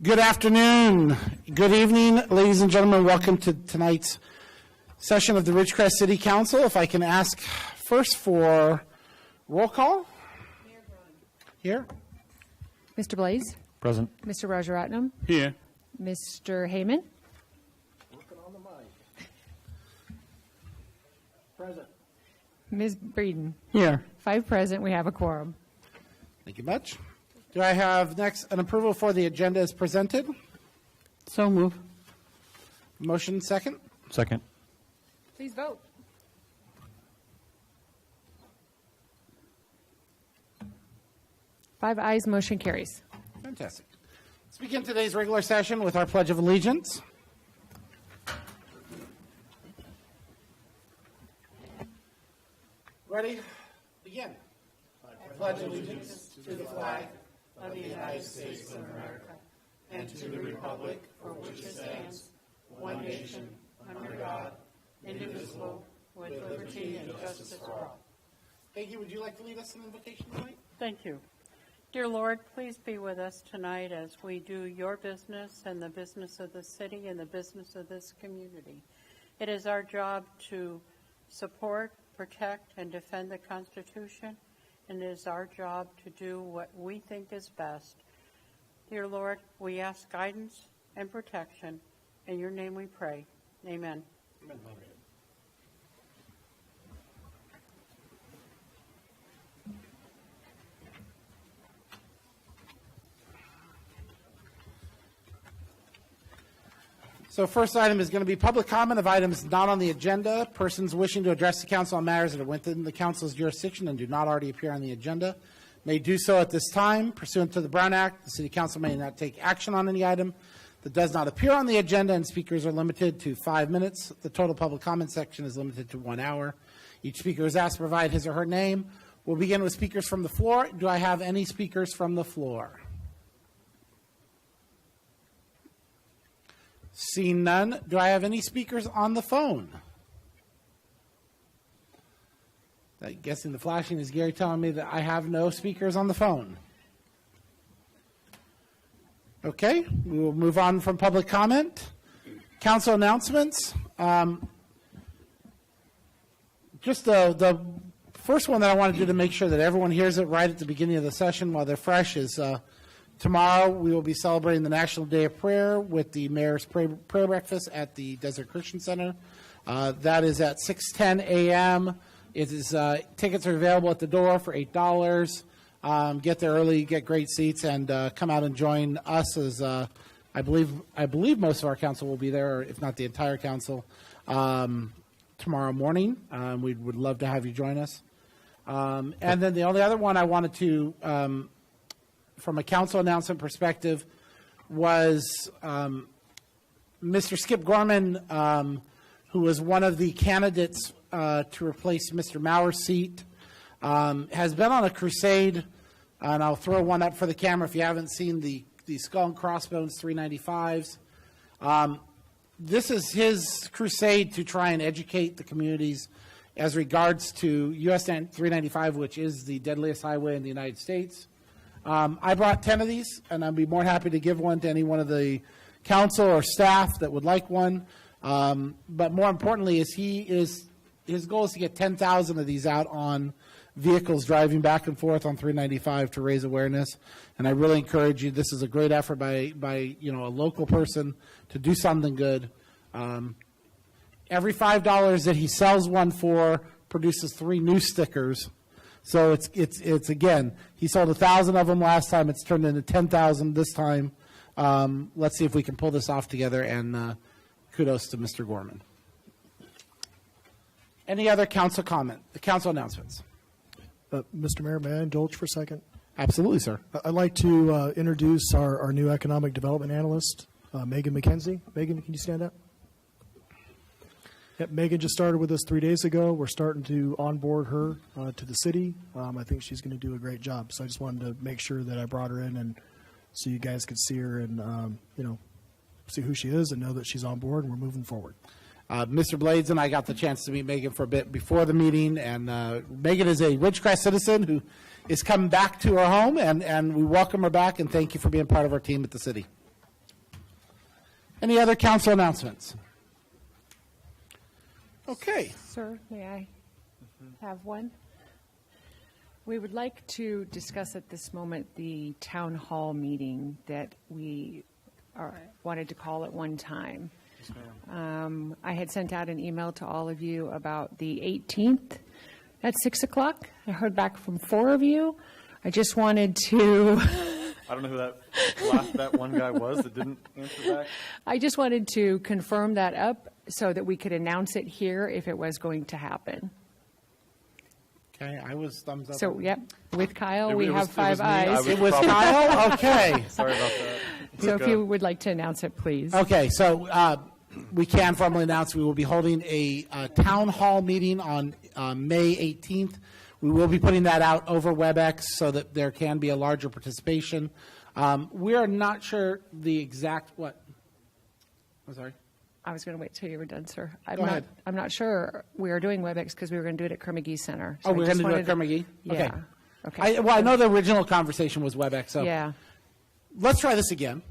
Good afternoon, good evening, ladies and gentlemen. Welcome to tonight's session of the Ridgecrest City Council. If I can ask first for roll call. Here. Mr. Blaze. Present. Mr. Rajaratnam. Here. Mr. Heyman. Working on the mic. Present. Ms. Breeden. Here. 5 present. We have a quorum. Thank you much. Do I have next an approval for the agenda as presented? So move. Motion second. Second. Please vote. Five ayes, motion carries. Fantastic. Let's begin today's regular session with our Pledge of Allegiance. Ready? Begin. I pledge allegiance to the flag of the United States of America and to the republic for which it stands, one nation, under God, indivisible, with liberty and justice for all. Thank you. Would you like to lead us in invocation tonight? Thank you. Dear Lord, please be with us tonight as we do your business and the business of the city and the business of this community. It is our job to support, protect, and defend the Constitution, and it is our job to do what we think is best. Dear Lord, we ask guidance and protection. In your name we pray. Amen. Amen. So first item is going to be public comment of items not on the agenda. Persons wishing to address the council on matters that are within the council's jurisdiction and do not already appear on the agenda may do so at this time. Pursuant to the Brown Act, the city council may not take action on any item that does not appear on the agenda, and speakers are limited to 5 minutes. The total public comment section is limited to 1 hour. Each speaker is asked to provide his or her name. We'll begin with speakers from the floor. Do I have any speakers from the floor? Seeing none, do I have any speakers on the phone? I'm guessing the flashing is Gary telling me that I have no speakers on the phone. Okay, we will move on from public comment. Council announcements. Just the first one that I want to do to make sure that everyone hears it right at the beginning of the session while they're fresh is tomorrow we will be celebrating the National Day of Prayer with the Mayor's Prayer Breakfast at the Desert Christian Center. That is at 6:10 a.m. It is tickets are available at the door for $8. Get there early, get great seats, and come out and join us. As I believe most of our council will be there, if not the entire council, tomorrow morning. We would love to have you join us. And then the only other one I wanted to, from a council announcement perspective, was Mr. Skip Gorman, who was one of the candidates to replace Mr. Mauer's seat, has been on a crusade, and I'll throw one up for the camera if you haven't seen the Skull and Crossbones 395s. This is his crusade to try and educate the communities as regards to US 395, which is the deadliest highway in the United States. I brought 10 of these, and I'd be more happy to give one to any one of the council or staff that would like one. But more importantly, his goal is to get 10,000 of these out on vehicles driving back and forth on 395 to raise awareness. And I really encourage you. This is a great effort by a local person to do something good. Every $5 that he sells one for produces 3 new stickers. So it's again, he sold 1,000 of them last time. It's turned into 10,000 this time. Let's see if we can pull this off together, and kudos to Mr. Gorman. Any other council comment? The council announcements. Mr. Mayor, may I indulge for a second? Absolutely, sir. I'd like to introduce our new economic development analyst, Megan McKenzie. Megan, can you stand up? Yep, Megan just started with us 3 days ago. We're starting to onboard her to the city. I think she's going to do a great job. So I just wanted to make sure that I brought her in and so you guys could see her and, see who she is and know that she's on board and we're moving forward. Mr. Blades and I got the chance to meet Megan for a bit before the meeting, and Megan is a Ridgecrest citizen who is coming back to our home, and we welcome her back and thank you for being part of our team at the city. Any other council announcements? Okay. Sir, may I have one? We would like to discuss at this moment the town hall meeting that we wanted to call at one time. I had sent out an email to all of you about the 18th at 6 o'clock. I heard back from 4 of you. I just wanted to, I don't know who that one guy was that didn't answer back. I just wanted to confirm that up so that we could announce it here if it was going to happen. Okay, I was thumbs up. So, yep, with Kyle, It we was- have it 5 was me. I eyes. was It was probably- Kyle? Okay. Sorry about that. So if you would like to announce it, please. Okay, so we can formally announce we will be holding a town hall meeting on May 18th. We will be putting that out over WebEx so that there can be a larger participation. We are not sure the exact, what? I'm sorry. I was going to wait till you were done, sir. Go ahead. I'm not sure we are doing WebEx because we were going to do it at Kerr-McGee Center. So Oh, I we're just going to do it at wanted Kerr-McGee? Okay. Yeah. Okay. I know the original conversation was WebEx, so Yeah. let's try this again.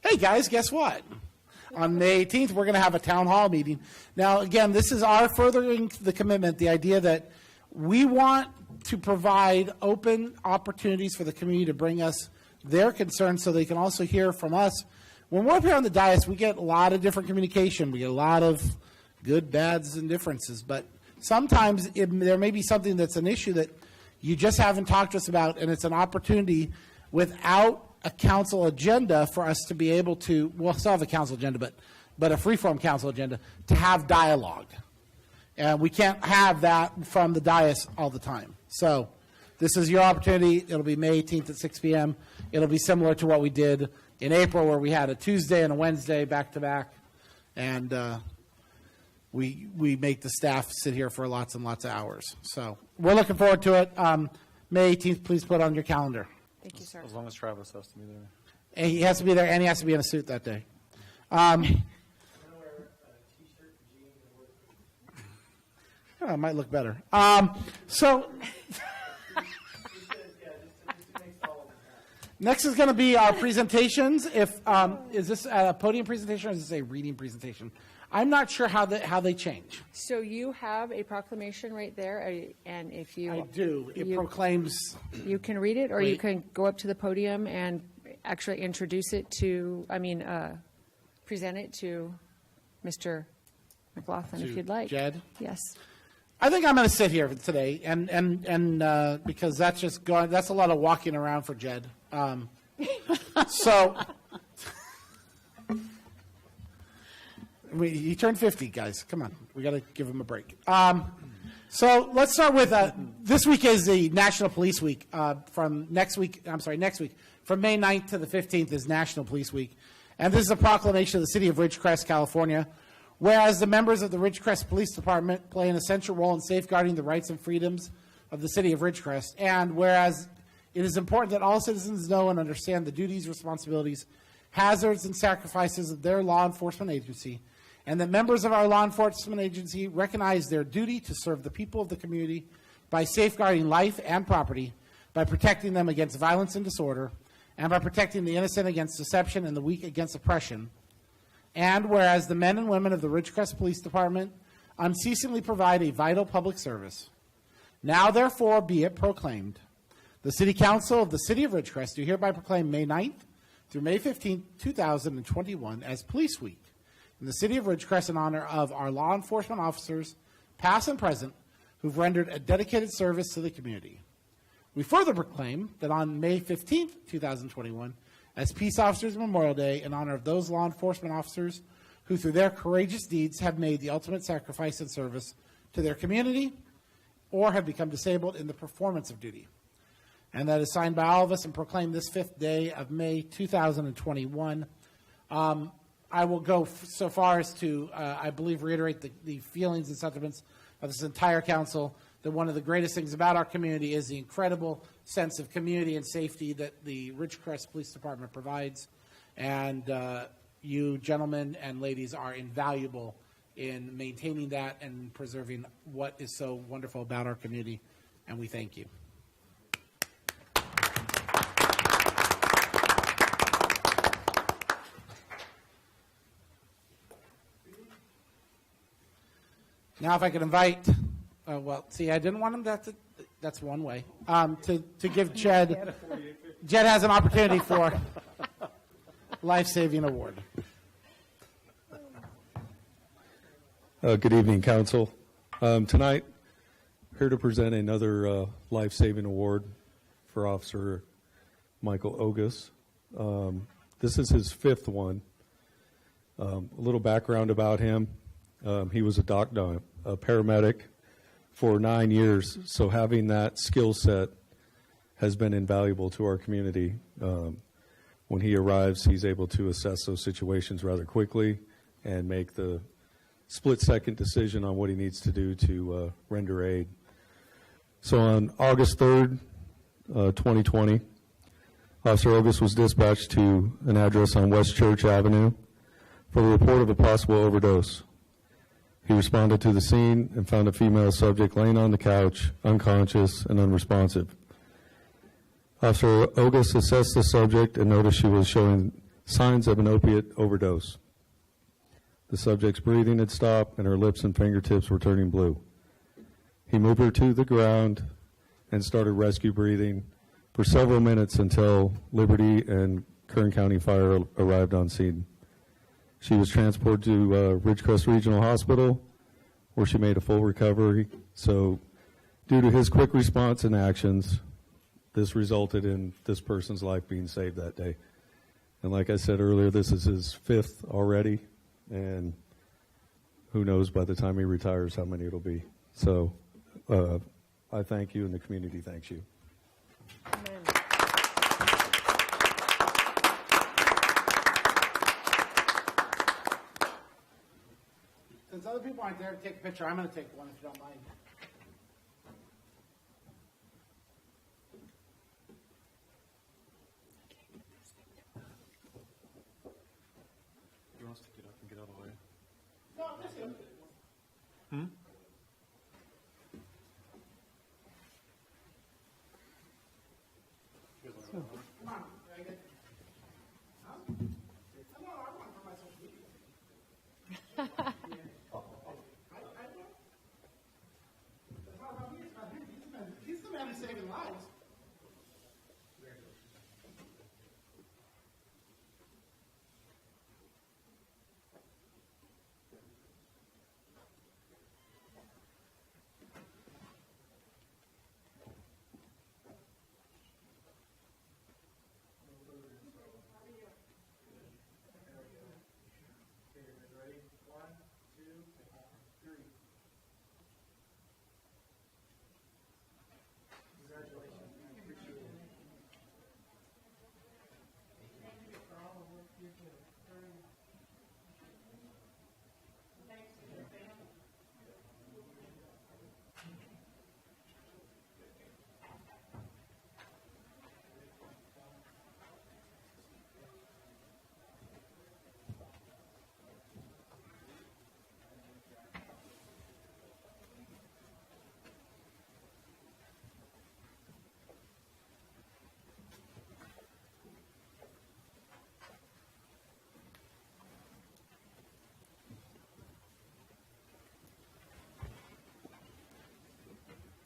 Hey, guys, guess what? On May 18th, we're going to have a town hall meeting. Now, again, this is our furthering the commitment, the idea that we want to provide open opportunities for the community to bring us their concerns so they can also hear from us. When we're up here on the dais, we get a lot of different communication. We get a lot of good, bads, and differences. But sometimes there may be something that's an issue that you just haven't talked to us about, and it's an opportunity without a council agenda for us to be able to, we'll still have a council agenda, but a free-form council agenda, to have dialogue. And we can't have that from the dais all the time. So this is your opportunity. It'll be May 18th at 6 p.m. It'll be similar to what we did in April, where we had a Tuesday and a Wednesday back-to-back. And we make the staff sit here for lots and lots of hours. So we're looking forward to it. May 18th, please put it on your calendar. Thank you, sir. As long as Travis has to be there. And he has to be there, and he has to be in a suit that day. Oh, it might look better. So next is going to be our presentations. If is this a podium presentation or is this a reading presentation? I'm not sure how they change. So you have a proclamation right there, and if you... I do. It you- proclaims. You can read it, or you Wait. can go up to the podium and actually introduce it to, present it to Mr. McLaughlin, if To you'd like. Jed? Yes. I think I'm going to sit here today, and because that's just going. That's a lot of walking around for Jed. So. He turned 50, guys. Come on. We got to give him a break. So let's start with this week is the National Police Week. Next week. From May 9th to the 15th is National Police Week. And this is a proclamation of the city of Ridgecrest, California. Whereas the members of the Ridgecrest Police Department play an essential role in safeguarding the rights and freedoms of the city of Ridgecrest. And whereas it is important that all citizens know and understand the duties, responsibilities, hazards, and sacrifices of their law enforcement agency, and that members of our law enforcement agency recognize their duty to serve the people of the community by safeguarding life and property, by protecting them against violence and disorder, and by protecting the innocent against deception and the weak against oppression. And whereas the men and women of the Ridgecrest Police Department unceasingly provide a vital public service, now therefore be it proclaimed, the City Council of the City of Ridgecrest do hereby proclaim May 9th through May 15th, 2021 as Police Week in the City of Ridgecrest in honor of our law enforcement officers, past and present, who've rendered a dedicated service to the community. We further proclaim that on May 15th, 2021, as Peace Officers Memorial Day in honor of those law enforcement officers who through their courageous deeds have made the ultimate sacrifice and service to their community or have become disabled in the performance of duty. And that is signed by all of us and proclaimed this 5th day of May 2021. I will go so far as to, I believe, reiterate the feelings and sentiments of this entire council that one of the greatest things about our community is the incredible sense of community and safety that the Ridgecrest Police Department provides. And you gentlemen and ladies are invaluable in maintaining that and preserving what is so wonderful about our community. And we thank you. Now, if I could invite, see, I didn't want him that's one way, to give Jed has an opportunity for life-saving award. Good evening, Council. Tonight, here to present another life-saving award for Officer Michael Ogus. This is his fifth one. A little background about him. He was a paramedic for 9 years, so having that skill set has been invaluable to our community. When he arrives, he's able to assess those situations rather quickly and make the split-second decision on what he needs to do to render aid. So on August 3rd, 2020, Officer Ogus was dispatched to an address on West Church Avenue for the report of a possible overdose. He responded to the scene and found a female subject laying on the couch, unconscious and unresponsive. Officer Ogus assessed the subject and noticed she was showing signs of an opiate overdose. The subject's breathing had stopped and her lips and fingertips were turning blue. He moved her to the ground and started rescue breathing for several minutes until Liberty and Kern County Fire arrived on scene. She was transported to Ridgecrest Regional Hospital, where she made a full recovery. So due to his quick response and actions, this resulted in this person's life being saved that day. And like I said earlier, this is his fifth already, and who knows by the time he retires how many it'll be. So I thank you, and the community thanks you. Amen. Since other people aren't there to take a picture, I'm going to take one if you don't mind. You want us to get up and get out of the way? No, that's good. Come on. Can I get- Huh? No, I want for my social media. He's the man who's saving lives.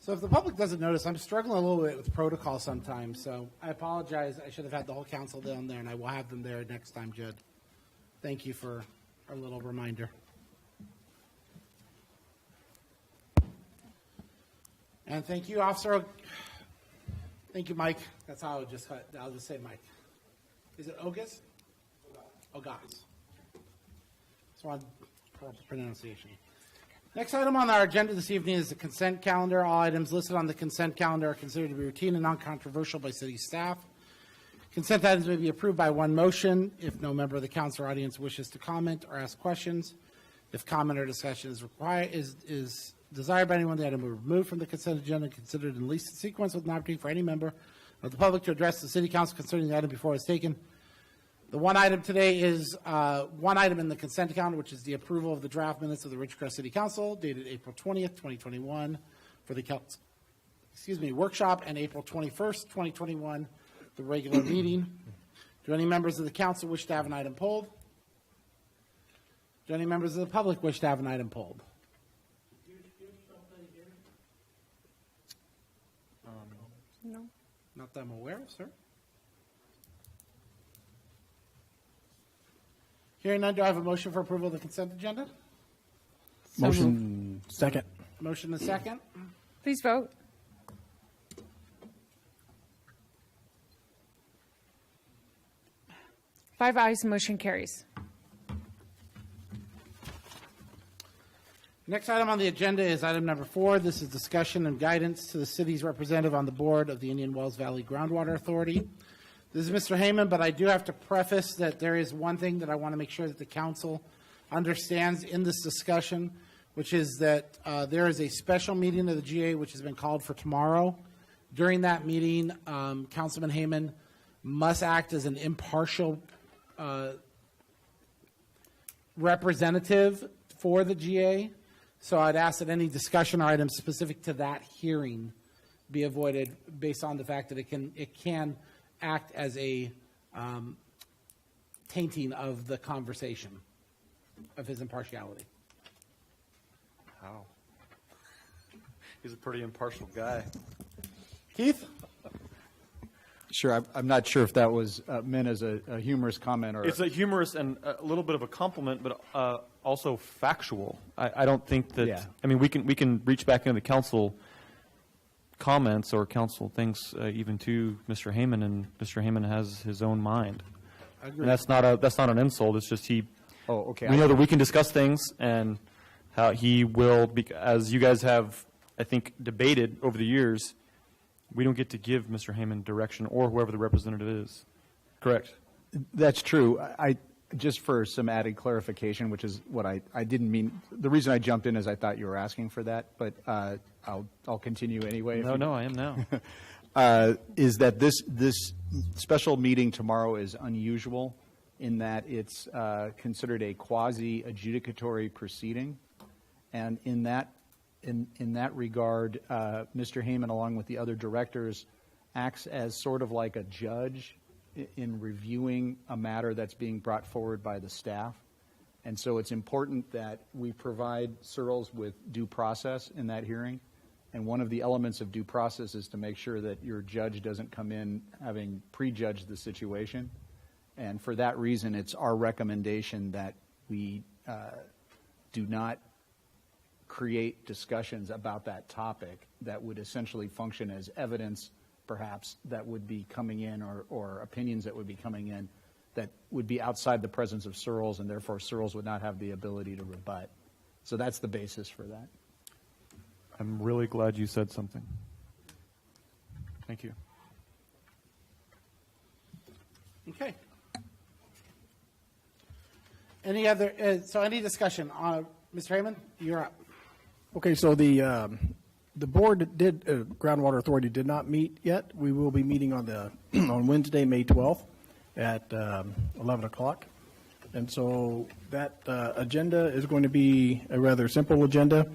So if the public doesn't notice, I'm struggling a little bit with protocol sometimes, so I apologize. I should have had the whole council down there, and I will have them there next time, Judd. Thank you for our little reminder. And thank you, Officer. Thank you, Mike. That's how I'll just say Mike. Is it Ogus? Ogas. So on pronunciation. Next item on our agenda this evening is the consent calendar. All items listed on the consent calendar are considered to be routine and non-controversial by city staff. Consent items may be approved by one motion if no member of the council or audience wishes to comment or ask questions. If comment or discussion is desired by anyone, the item will be removed from the consent agenda and considered in least sequence with an opportunity for any member of the public to address the city council concerning the item before it's taken. The one item today is one item in the consent calendar, which is the approval of the draft minutes of the Ridgecrest City Council dated April 20th, 2021 for the workshop, and April 21st, 2021, the regular meeting. Do any members of the council wish to have an item pulled? Do any members of the public wish to have an item pulled? No. Not that I'm aware of, sir. Hearing none, do I have a motion for approval of the consent agenda? Motion. Second. Motion and second. Please vote. Five ayes, motion carries. Next item on the agenda is item number 4. This is discussion and guidance to the city's representative on the board of the Indian Wells Valley Groundwater Authority. This is Mr. Heyman, but I do have to preface that there is one thing that I want to make sure that the council understands in this discussion, which is that there is a special meeting of the GA which has been called for tomorrow. During that meeting, Councilman Heyman must act as an impartial representative for the GA. So I'd ask that any discussion or items specific to that hearing be avoided based on the fact that it can act as a tainting of the conversation of his impartiality. How? He's a pretty impartial guy. Keith? Sure. I'm not sure if that was meant as a humorous comment or. It's a humorous and a little bit of a compliment, but also factual. I don't think that. Yeah. I mean, we can reach back into the council comments or council things even to Mr. Heyman, and Mr. Heyman has his own mind. I agree. And that's not an insult. It's just he. Oh, okay. We know that we can discuss things, and how he will, as you guys have, I think, debated over the years. We don't get to give Mr. Heyman direction or whoever the representative is. Correct. That's true. I just for some added clarification, which is what I didn't mean. The reason I jumped in is I thought you were asking for that, but I'll continue anyway. No, I am now. Is that this special meeting tomorrow is unusual in that it's considered a quasi-adjudicatory proceeding, and in that regard, Mr. Heyman, along with the other directors, acts as sort of like a judge in reviewing a matter that's being brought forward by the staff. And so it's important that we provide Searles with due process in that hearing. And one of the elements of due process is to make sure that your judge doesn't come in having prejudged the situation. And for that reason, it's our recommendation that we do not create discussions about that topic that would essentially function as evidence, perhaps, that would be coming in or opinions that would be coming in that would be outside the presence of Searles, and therefore Searles would not have the ability to rebut. So that's the basis for that. I'm really glad you said something. Thank you. Okay. Any other, any discussion? Mr. Heyman, you're up. Okay, so the board Groundwater Authority did not meet yet. We will be meeting on Wednesday, May 12th at 11 o'clock. And so that agenda is going to be a rather simple agenda.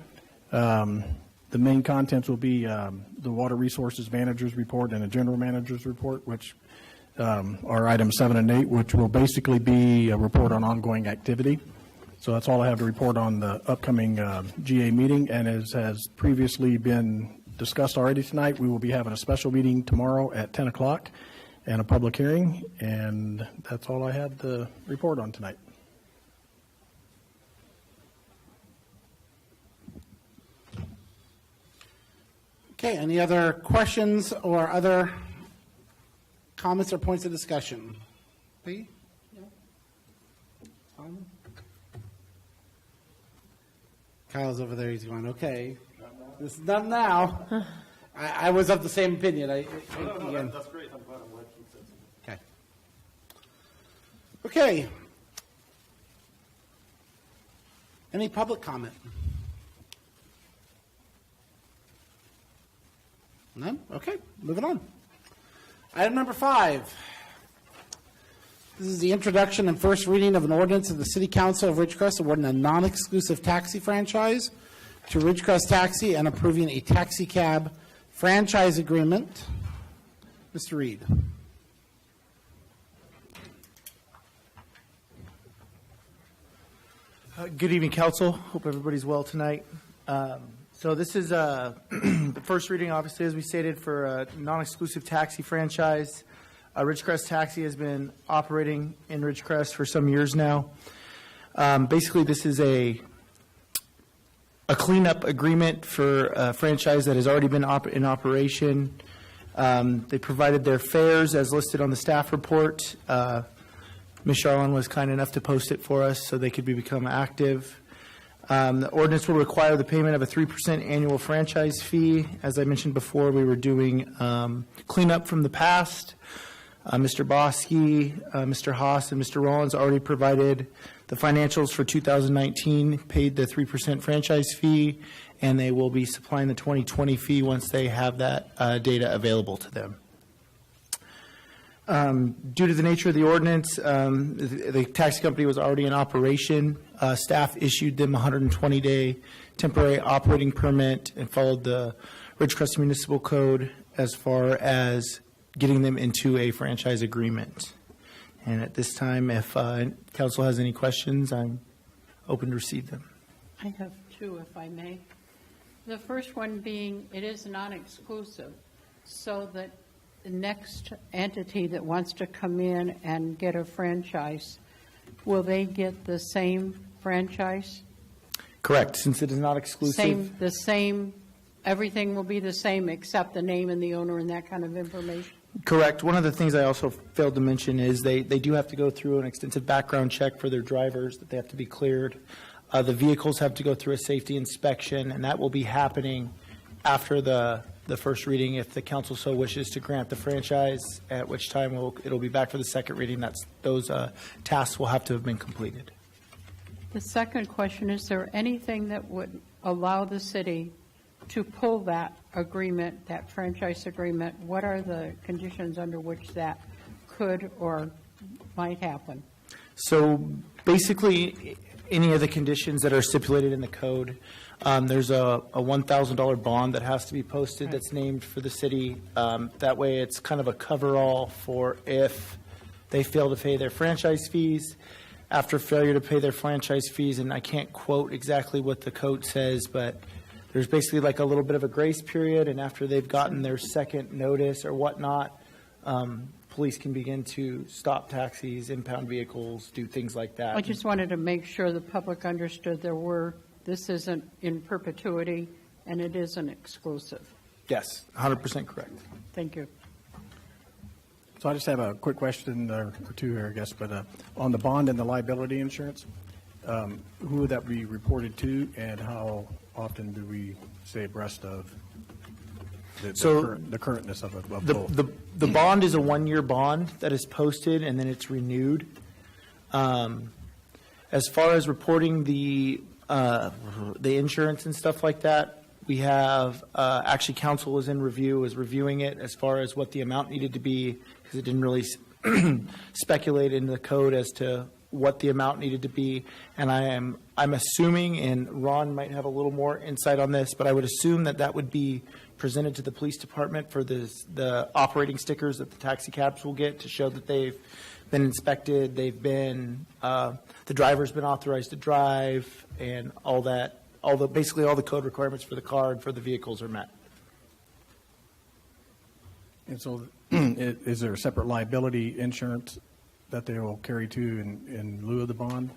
The main contents will be the Water Resources Manager's Report and a General Manager's Report, which are items 7 and 8, which will basically be a report on ongoing activity. So that's all I have to report on the upcoming GA meeting. And as has previously been discussed already tonight, we will be having a special meeting tomorrow at 10 o'clock and a public hearing. And that's all I had to report on tonight. Okay, any other questions or other comments or points of discussion? Lee? Tom? Kyle's over there. He's going, okay. This is done now. I was of the same opinion. Again. That's great. I'm glad I'm glad you said something. Okay. Okay. Any public comment? None? Okay, moving on. Item number 5. This is the introduction and first reading of an ordinance of the City Council of Ridgecrest awarding a non-exclusive taxi franchise to Ridgecrest Taxi and approving a taxi cab franchise agreement. Mr. Reed. Good evening, Council. Hope everybody's well tonight. So this is the first reading, obviously, as we stated, for a non-exclusive taxi franchise. Ridgecrest Taxi has been operating in Ridgecrest for some years now. Basically, this is a cleanup agreement for a franchise that has already been in operation. They provided their fares as listed on the staff report. Ms. Charlon was kind enough to post it for us so they could become active. The ordinance will require the payment of a 3% annual franchise fee. As I mentioned before, we were doing cleanup from the past. Mr. Bosky, Mr. Haas, and Mr. Rollins already provided the financials for 2019, paid the 3% franchise fee, and they will be supplying the 2020 fee once they have that data available to them. Due to the nature of the ordinance, the taxi company was already in operation. Staff issued them a 120-day temporary operating permit and followed the Ridgecrest Municipal Code as far as getting them into a franchise agreement. And at this time, if council has any questions, I'm open to receive them. I have two, if I may. The first one being, it is non-exclusive, so that the next entity that wants to come in and get a franchise, will they get the same franchise? Correct, since it is not exclusive. Everything will be the same except the name and the owner and that kind of information? Correct. One of the things I also failed to mention is they do have to go through an extensive background check for their drivers, that they have to be cleared. The vehicles have to go through a safety inspection, and that will be happening after the first reading if the council so wishes to grant the franchise, at which time it'll be back for the second reading. Those tasks will have to have been completed. The second question, is there anything that would allow the city to pull that agreement, that franchise agreement? What are the conditions under which that could or might happen? So basically, any of the conditions that are stipulated in the code, there's a $1,000 bond that has to be posted that's named for the city. That way it's kind of a coverall for if they fail to pay their franchise fees. After failure to pay their franchise fees, and I can't quote exactly what the code says, but there's basically like a little bit of a grace period, and after they've gotten their second notice or whatnot, police can begin to stop taxis, impound vehicles, do things like that. I just wanted to make sure the public understood this isn't in perpetuity and it isn't exclusive. Yes, 100% correct. Thank you. So I just have a quick question or two here, I guess, but on the bond and the liability insurance, who would that be reported to, and how often do we stay abreast of the currentness of it? The bond is a one-year bond that is posted, and then it's renewed. As far as reporting the insurance and stuff like that, we have actually council is reviewing it as far as what the amount needed to be, because it didn't really speculate in the code as to what the amount needed to be. And I'm assuming, and Ron might have a little more insight on this, but I would assume that would be presented to the police department for the operating stickers that the taxi cabs will get to show that they've been inspected, the driver's been authorized to drive, and all that. Basically all the code requirements for the car and for the vehicles are met. And so is there a separate liability insurance that they will carry to in lieu of the bond?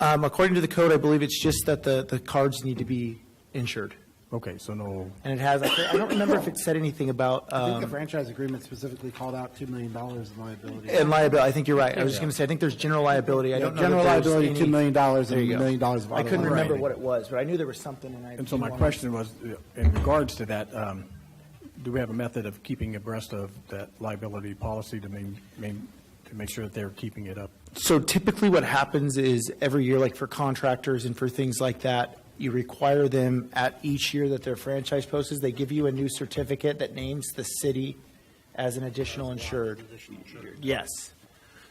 According to the code, I believe it's just that the cards need to be insured. Okay, so no. And it has, I don't remember if it said anything about. I think the franchise agreement specifically called out $2 million in liability. And liability, I think you're right. I was just going to say, I think there's general liability. I don't know. General that there's liability, $2 million, and $1 million of I couldn't auto remember liability. what it was, but I knew there was something. And so my question was, in regards to that, do we have a method of keeping abreast of that liability policy to make sure that they're keeping it up? So typically what happens is every year, like for contractors and for things like that, you require them at each year that their franchise posts, they give you a new certificate that names the city as an additional insured. Yes.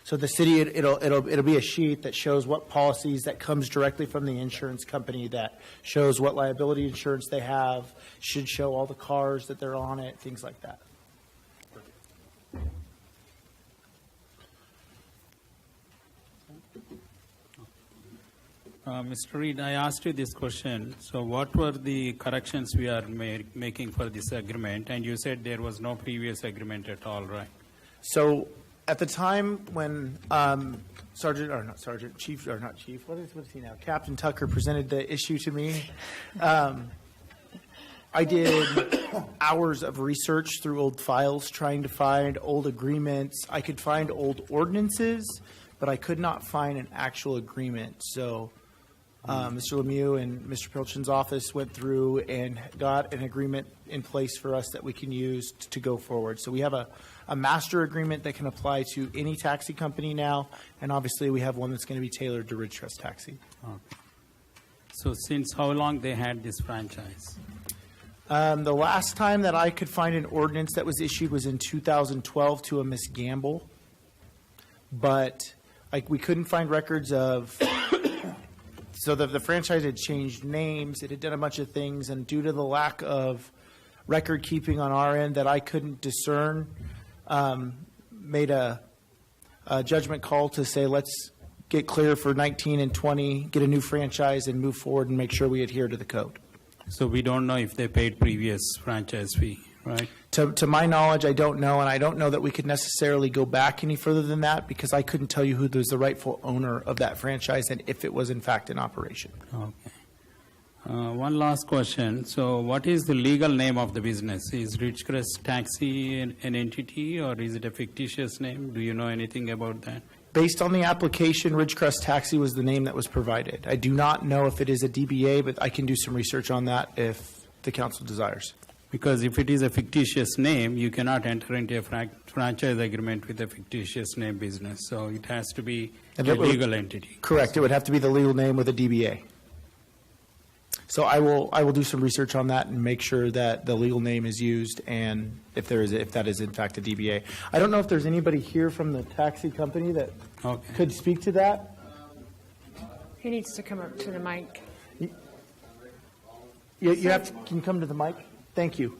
So the city, it'll be a sheet that shows what policies that comes directly from the insurance company, that shows what liability insurance they have, should show all the cars that they're on it, things like that. Mr. Reed, I asked you this question. So what were the corrections we are making for this agreement? And you said there was no previous agreement at all, right? So at the time when what is he now? Captain Tucker presented the issue to me, I did hours of research through old files trying to find old agreements. I could find old ordinances, but I could not find an actual agreement. So Mr. Lemieux and Mr. Pilchin's office went through and got an agreement in place for us that we can use to go forward. So we have a master agreement that can apply to any taxi company now, and obviously we have one that's going to be tailored to Ridgecrest Taxi. Okay. So since how long they had this franchise? The last time that I could find an ordinance that was issued was in 2012 to a Miss Gamble, but we couldn't find records of. So the franchise had changed names, it had done a bunch of things, and due to the lack of record keeping on our end that I couldn't discern, made a judgment call to say let's get clear for 19 and 20, get a new franchise, and move forward and make sure we adhere to the code. So we don't know if they paid previous franchise fee, right? To my knowledge, I don't know, and I don't know that we could necessarily go back any further than that because I couldn't tell you who was the rightful owner of that franchise and if it was in fact in operation. Okay. One last question. So what is the legal name of the business? Is Ridgecrest Taxi an entity or is it a fictitious name? Do you know anything about that? Based on the application, Ridgecrest Taxi was the name that was provided. I do not know if it is a DBA, but I can do some research on that if the council desires. Because if it is a fictitious name, you cannot enter into a franchise agreement with a fictitious name business. So it has to be a legal entity. Correct. It would have to be the legal name with a DBA. So I will do some research on that and make sure that the legal name is used and if that is in fact a DBA. I don't know if there's anybody here from the taxi company that could speak to that. He needs to come up to the mic. Can you come to the mic? Thank you.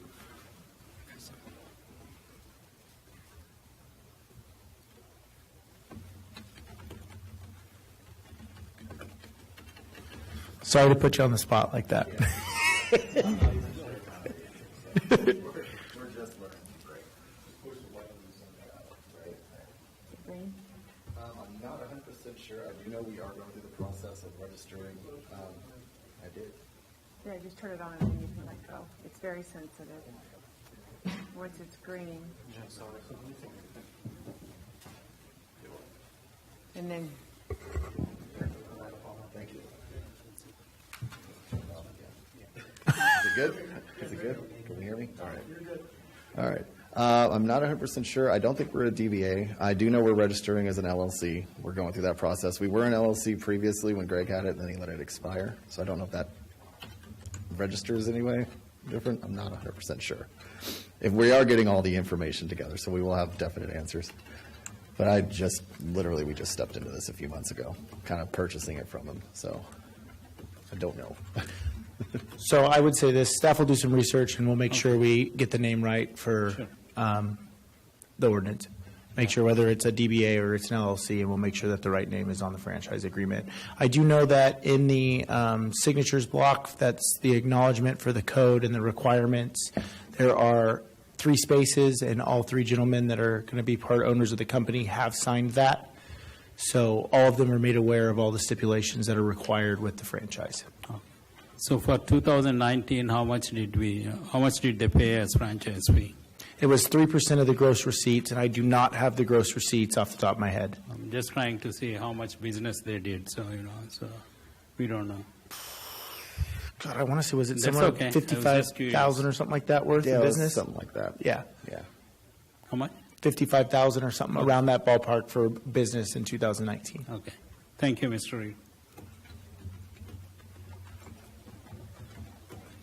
Sorry to put you on the spot like that. I'm not 100% sure. I do know we are going through the process of registering. I did. Yeah, just turn it on and then you can let go. It's very sensitive. Once it's green. And then. Thank you. Is it good? Is it good? Can you hear me? All right. All right. I'm not 100% sure. I don't think we're a DBA. I do know we're registering as an LLC. We're going through that process. We were an LLC previously when Greg had it, and then he let it expire. So I don't know if that registers anyway different. I'm not 100% sure. If we are getting all the information together, so we will have definite answers. But we just stepped into this a few months ago, kind of purchasing it from him. So I don't know. So I would say this, staff will do some research and we'll make sure we get the name right for the ordinance. Make sure whether it's a DBA or it's an LLC, and we'll make sure that the right name is on the franchise agreement. I do know that in the signatures block, that's the acknowledgement for the code and the requirements. There are 3 spaces, and all 3 gentlemen that are going to be part owners of the company have signed that. So all of them are made aware of all the stipulations that are required with the franchise. So for 2019, how much did they pay as franchise fee? It was 3% of the gross receipts, and I do not have the gross receipts off the top of my head. I'm just trying to see how much business they did, so we don't know. God, I want to say, was it That's somewhere okay. 55,000 or something like that worth of business? Something like that. Yeah. Yeah. How much? 55,000 or something around that ballpark for business in 2019. Okay. Thank you, Mr. Reed.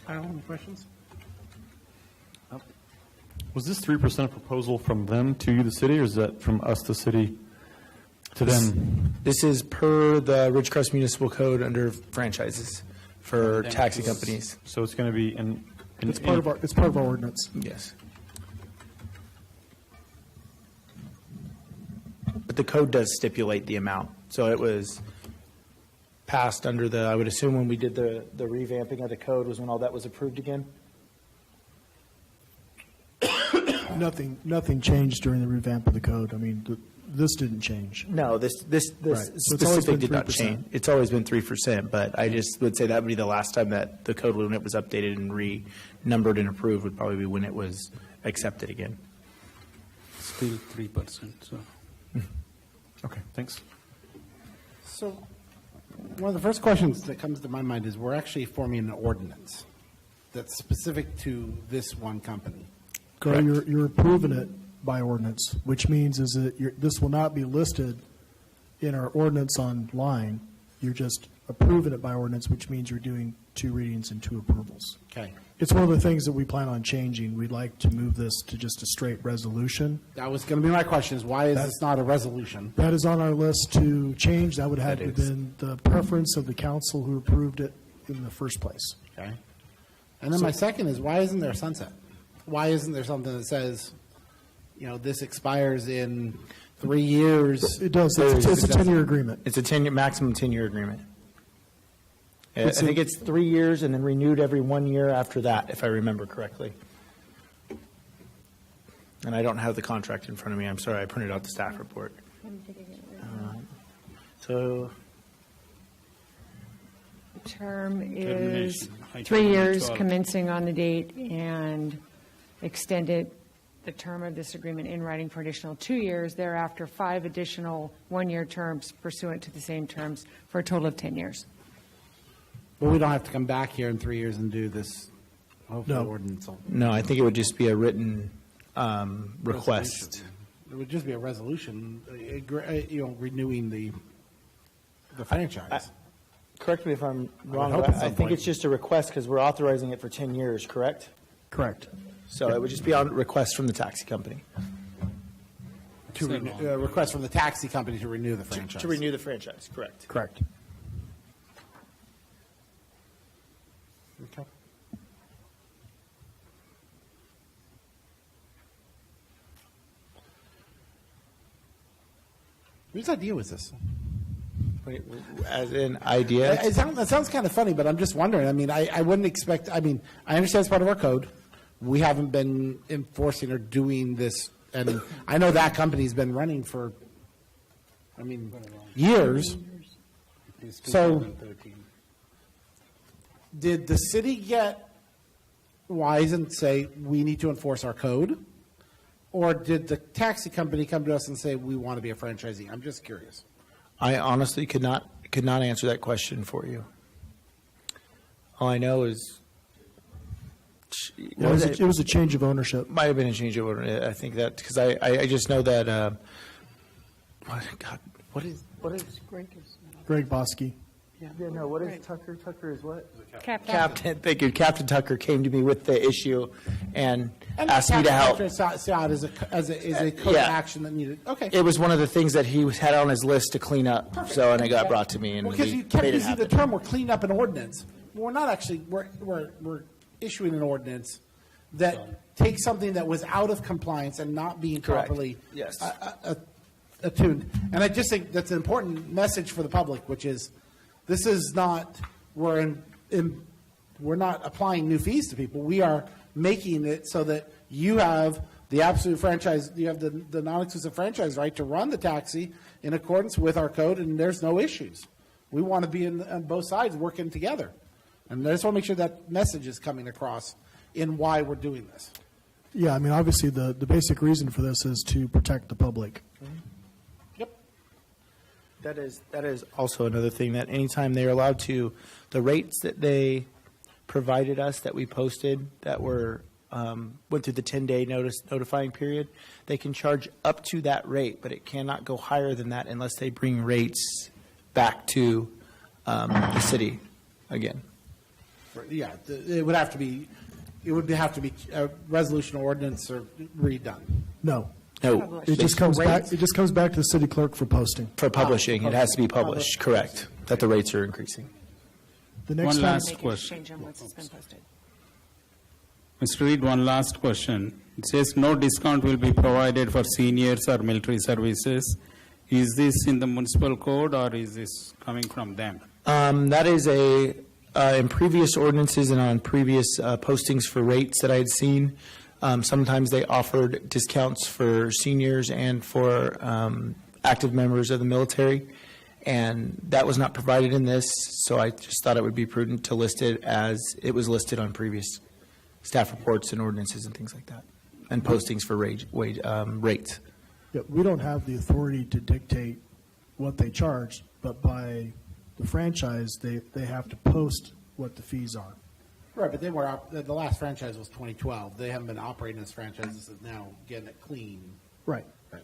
I don't have any questions. Was this 3% a proposal from them to you, the city, or is that from us, the city, to them? This is per the Ridgecrest Municipal Code under franchises for taxi companies. So it's going to be It's part of our ordinance. Yes. But the code does stipulate the amount. So it was passed under the, I would assume when we did the revamping of the code was when all that was approved again? Nothing changed during the revamp of the code. I mean, this didn't change. No, this Right. So it's always specific been did not 3%. change. It's always been 3%, but I just would say that would be the last time that the code, when it was updated and renumbered and approved, would probably be when it was accepted again. Still 3%, so. Okay, thanks. So one of the first questions that comes to my mind is we're actually forming an ordinance that's specific to this one company. So you're approving it by ordinance, which means is that this will not be listed in our ordinance online. You're just approving it by ordinance, which means you're doing 2 readings and 2 approvals. Okay. It's one of the things that we plan on changing. We'd like to move this to just a straight resolution. That was going to be my question, is why is this not a resolution? That is on our list to change. That would have That is. been the preference of the council who approved it in the first place. Okay. And then my second is, why isn't there a sunset? Why isn't there something that says, this expires in 3 years? It does. It's a 10-year agreement. It's a 10-year, maximum 10-year agreement. I It's think it's 3 years and then renewed every 1 year after that, if I remember correctly. And I don't have the contract in front of me. I'm sorry, I printed out the staff report. So, The term is Termination. 3 years 12. commencing on the date and extended the term of this agreement in writing for additional 2 years, thereafter 5 additional 1-year terms pursuant to the same terms for a total of 10 years. But we don't have to come back here in 3 years and do this, hopefully, No. ordinance. no, I think it would just be a written request. It would just be a resolution, renewing the franchise. Correct me if I'm wrong, hope but at some I think point. it's just a request because we're authorizing it for 10 years, correct? Correct. So it would just be on request from the taxi company To request from the taxi company to renew the franchise. to renew the franchise, correct? Correct. Okay. Whose idea was this? Wait, as in idea? That sounds kind of funny, but I'm just wondering. I mean, I wouldn't expect, I understand it's part of our code. We haven't been enforcing or doing this, and I know that company's been running for, years. So, did the city get wise and say, we need to enforce our code? Or did the taxi company come to us and say, we want to be a franchisee? I'm just curious. I honestly could not answer that question for you. All I know is It was a change of ownership. might have been a change of order. I think that because I just know that. What is Greg Bosky. what is Tucker? Tucker is what? Captain. Thank you. Captain Tucker came to me with the issue and asked me to help. Saw it as a code Yeah. of action that needed, okay. It was one of the things that he had on his list to clean up. So, and it got brought to me, and Well, because we you kept made it using the happen. term, we're cleaning up an ordinance. We're not actually, we're issuing an ordinance that takes something that was out of compliance and not being Correct. properly Yes. attuned. And I just think that's an important message for the public, which is, this is not, we're not applying new fees to people. We are making it so that you have the absolute franchise, you have the non-exclusive franchise right to run the taxi in accordance with our code, and there's no issues. We want to be on both sides working together. And I just want to make sure that message is coming across in why we're doing this. Yeah, obviously, the basic reason for this is to protect the public. Yep. That is also another thing, that anytime they're allowed to, the rates that they provided us, that we posted, that were, went through the 10-day notifying period, they can charge up to that rate, but it cannot go higher than that unless they bring rates back to the city again. Yeah, it would have to be a resolution or ordinance or redone. No. No, It just comes back, it just comes back to the city clerk for posting. for publishing, it has to be published, correct, that the rates are increasing. The next One time, last Make a question. change on once it's been posted. Mr. Reed, one last question. It says no discount will be provided for seniors or military services. Is this in the municipal code or is this coming from them? That is in previous ordinances and on previous postings for rates that I had seen, sometimes they offered discounts for seniors and for active members of the military, and that was not provided in this, so I just thought it would be prudent to list it as it was listed on previous staff reports and ordinances and things like that, and postings for rates. Yeah, we don't have the authority to dictate what they charge, but by the franchise, they have to post what the fees are. Right, but they were, the last franchise was 2012. They haven't been operating as franchises, and now getting it clean. Right. Right.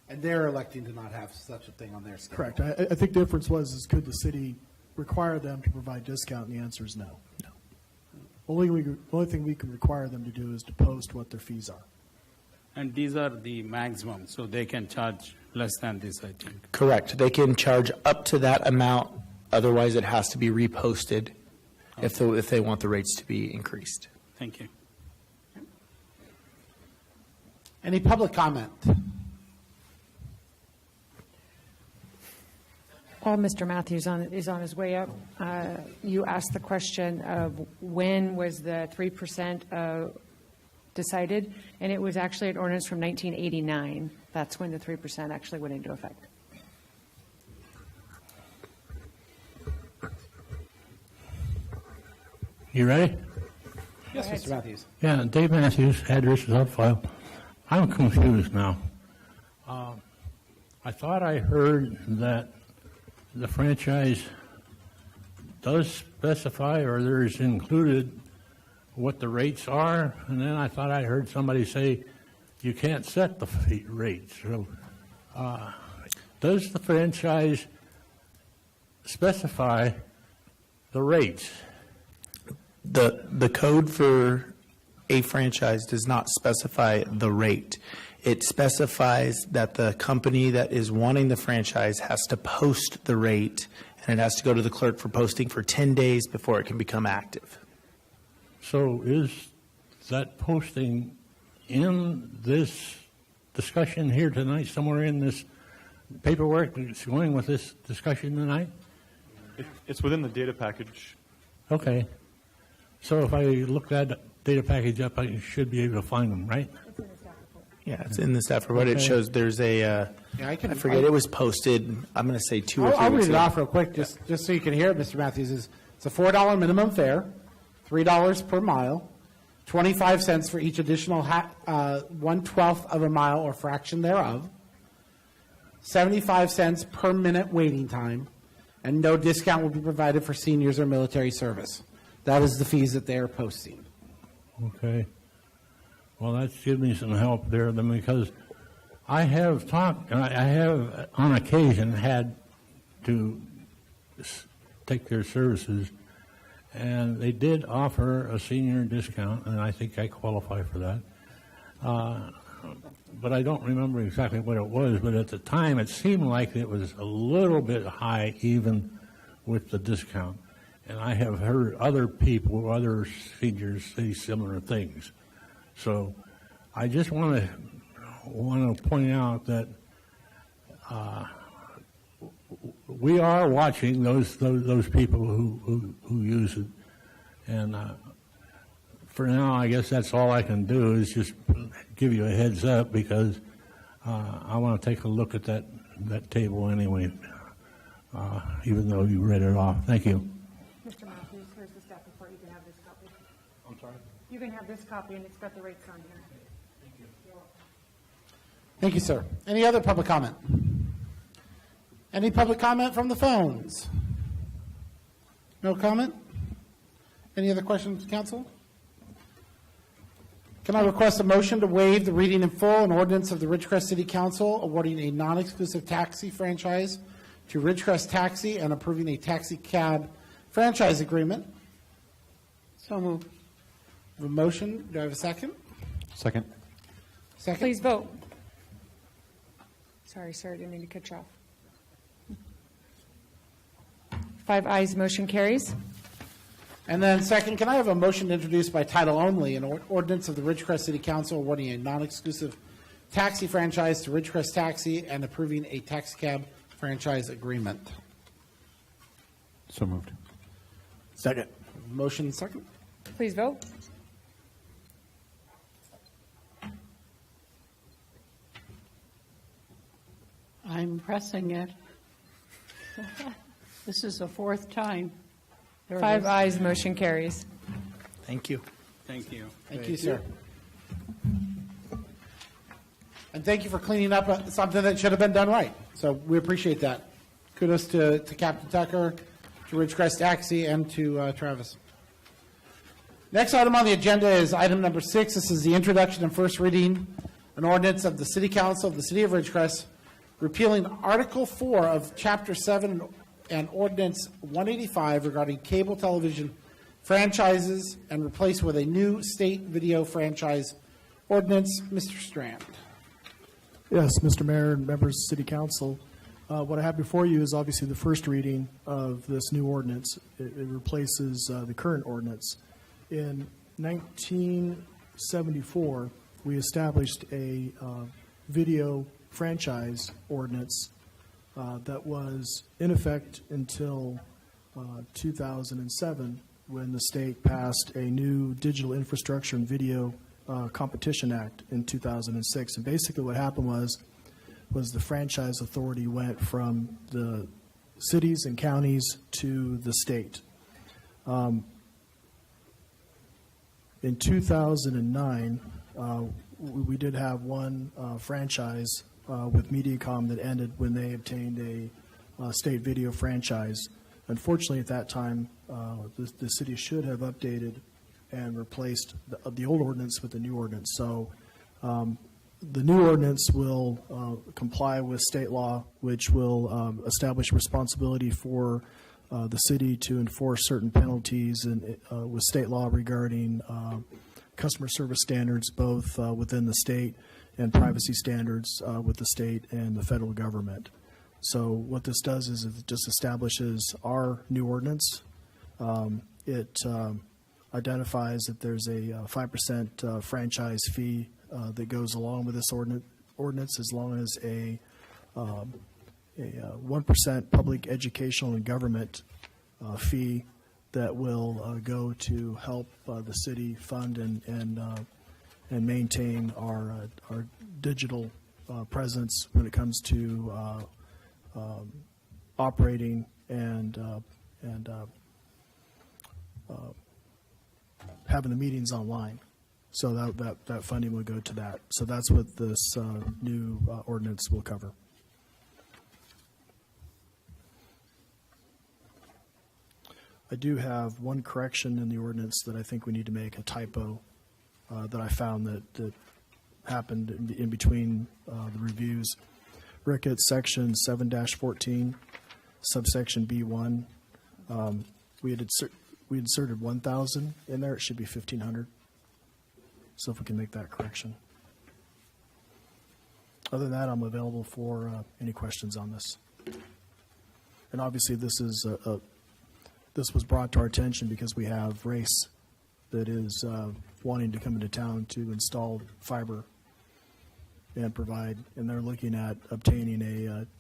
And they're electing to not have such a thing on their schedule. Correct. I think the difference is could the city require them to provide discount, and the answer is no. No. Only thing we can require them to do is to post what their fees are. And these are the maximum, so they can charge less than this, I think. Correct. They can charge up to that amount, otherwise it has to be reposted if they want the rates to be increased. Thank you. Any public comment? While Mr. Matthews is on his way up, you asked the question of when was the 3% decided, and it was actually an ordinance from 1989. That's when the 3% actually went into effect. You ready? Yes, Mr. Matthews. Yeah, Dave Matthews, address is on file. I'm confused now. I thought I heard that the franchise does specify, or there's included what the rates are, and then I thought I heard somebody say you can't set the rates. So, does the franchise specify the rates? The code for a franchise does not specify the rate. It specifies that the company that is wanting the franchise has to post the rate, and it has to go to the clerk for posting for 10 days before it can become active. So is that posting in this discussion here tonight, somewhere in this paperwork that's going with this discussion tonight? It's within the data package. Okay. So if I look that data package up, I should be able to find them, right? Yeah, it's in the staff report. It Okay. shows there's a, I forget, it was posted, I'm going to say 2 or 3 I'll weeks read it ago. off real quick, just so you can hear it, Mr. Matthews. It's a $4 minimum fare, $3 per mile, 25 cents for each additional 1/12 of a mile or fraction thereof, 75 cents per minute waiting time, and no discount will be provided for seniors or military service. That is the fees that they are posting. Okay. Well, that's given me some help there, then, because I have talked, and I have on occasion had to take their services, and they did offer a senior discount, and I think I qualify for that. But I don't remember exactly what it was, but at the time it seemed like it was a little bit high even with the discount. And I have heard other people, other seniors say similar things. So I just want to point out that we are watching those people who use it, and for now, I guess that's all I can do is just give you a heads up, because I want to take a look at that table anyway, even though you read it off. Thank you. Mr. Matthews, here's the staff report. You can have this copy. I'm sorry? You can have this copy, and it's got the rates on here. Thank you. Thank you, sir. Any other public comment? Any public comment from the phones? No comment? Any other questions, council? Can I request a motion to waive the reading in full an ordinance of the Ridgecrest City Council awarding a non-exclusive taxi franchise to Ridgecrest Taxi and approving a taxi cab franchise agreement? So moved. A motion, do I have a second? Second. Second? Please vote. Sorry, sir, I didn't mean to cut you off. 5 ayes, motion carries. And then second, can I have a motion introduced by title only, an ordinance of the Ridgecrest City Council awarding a non-exclusive taxi franchise to Ridgecrest Taxi and approving a taxi cab franchise agreement? So moved. Second. Motion second. Please vote. I'm pressing it. This is the fourth time. There it 5 is. ayes, motion carries. Thank you. Thank you. Thank you, sir. And thank you for cleaning up something that should have been done right. So we appreciate that. Kudos to Captain Tucker, to Ridgecrest Taxi, and to Travis. Next item on the agenda is item number 6. This is the introduction and first reading, an ordinance of the City Council of the City of Ridgecrest, repealing Article 4 of Chapter 7 and Ordinance 185 regarding cable television franchises and replace with a new state video franchise ordinance. Mr. Strand. Yes, Mr. Mayor and members of City Council, what I have before you is obviously the first reading of this new ordinance. It replaces the current ordinance. In 1974, we established a video franchise ordinance that was in effect until 2007, when the state passed a new Digital Infrastructure and Video Competition Act in 2006. And basically what happened was the franchise authority went from the cities and counties to the state. In 2009, we did have one franchise with Mediacom that ended when they obtained a state video franchise. Unfortunately, at that time, the city should have updated and replaced the old ordinance with the new ordinance. So the new ordinance will comply with state law, which will establish responsibility for the city to enforce certain penalties and with state law regarding customer service standards, both within the state, and privacy standards with the state and the federal government. So what this does is it just establishes our new ordinance. It identifies that there's a 5% franchise fee that goes along with this ordinance, as long as a 1% public educational and government fee that will go to help the city fund and maintain our digital presence when it comes to operating and having the meetings online. So that funding will go to that. So that's what this new ordinance will cover. I do have one correction in the ordinance that I think we need to make, a typo that I found that happened in between the reviews. Rick, at section 7-14, subsection B1, we inserted 1,000 in there. It should be 1,500. So if we can make that correction. Other than that, I'm available for any questions on this. And obviously, this is this was brought to our attention because we have Race that is wanting to come into town to install fiber and provide, and they're looking at obtaining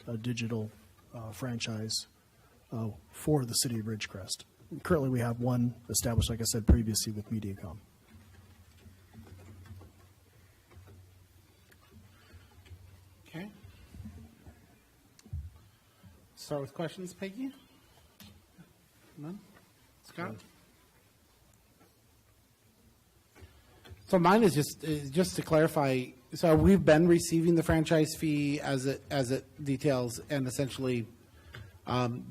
a digital franchise for the city of Ridgecrest. Currently, we have one established, like I said previously, with Mediacom. Okay. Start with questions, Peggy? None? Scott? So mine is just to clarify. So we've been receiving the franchise fee as it details, and essentially,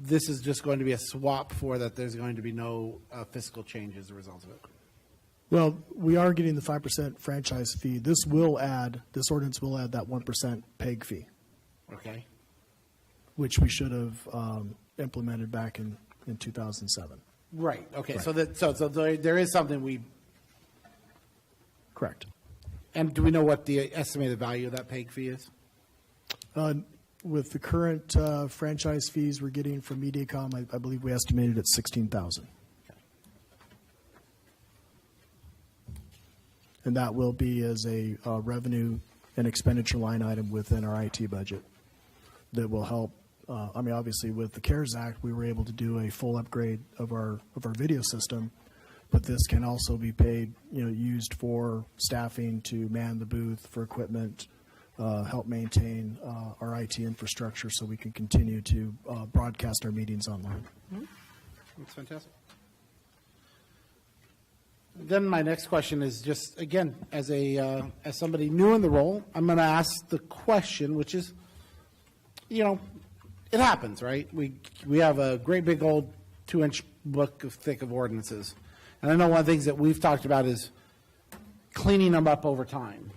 this is just going to be a swap for that. There's going to be no fiscal change as a result of it. Well, we are getting the 5% franchise fee. This ordinance will add that 1% PEG fee. Okay. Which we should have implemented back in 2007. Right. Okay. Right. So there is something we. Correct. And do we know what the estimated value of that PEG fee is? With the current franchise fees we're getting from Mediacom, I believe we estimated at $16,000. And that will be as a revenue and expenditure line item within our IT budget that will help obviously with the CARES Act, we were able to do a full upgrade of our video system, but this can also be paid, used for staffing to man the booth, for equipment, help maintain our IT infrastructure so we can continue to broadcast our meetings online. That's fantastic. Then my next question is just, again, as somebody new in the role, I'm going to ask the question, which is, it happens, right? We have a great big old 2-inch book thick of ordinances. And I know one of the things that we've talked about is cleaning them up over time.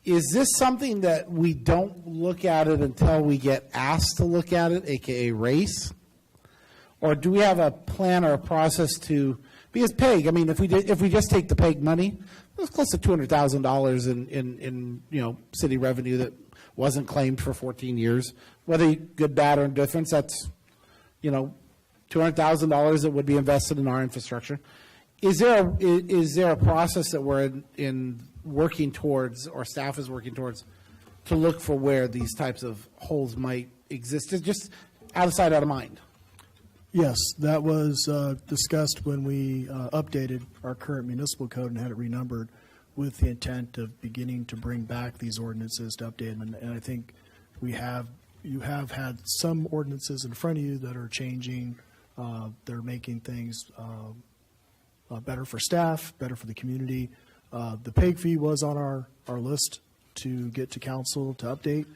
Is this something that we don't look at it until we get asked to look at it, aka race? Or do we have a plan or a process to, because PEG, I mean, if we just take the PEG money, there's close to $200,000 in city revenue that wasn't claimed for 14 years. Whether good, bad, or indifference, that's, $200,000 that would be invested in our infrastructure. Is there a process that we're in working towards, or staff is working towards, to look for where these types of holes might exist? It's just out of sight, out of mind. Yes, that was discussed when we updated our current municipal code and had it renumbered with the intent of beginning to bring back these ordinances to update them. And I think you have had some ordinances in front of you that are changing. They're making things better for staff, better for the community. The PEG fee was on our list to get to council to update.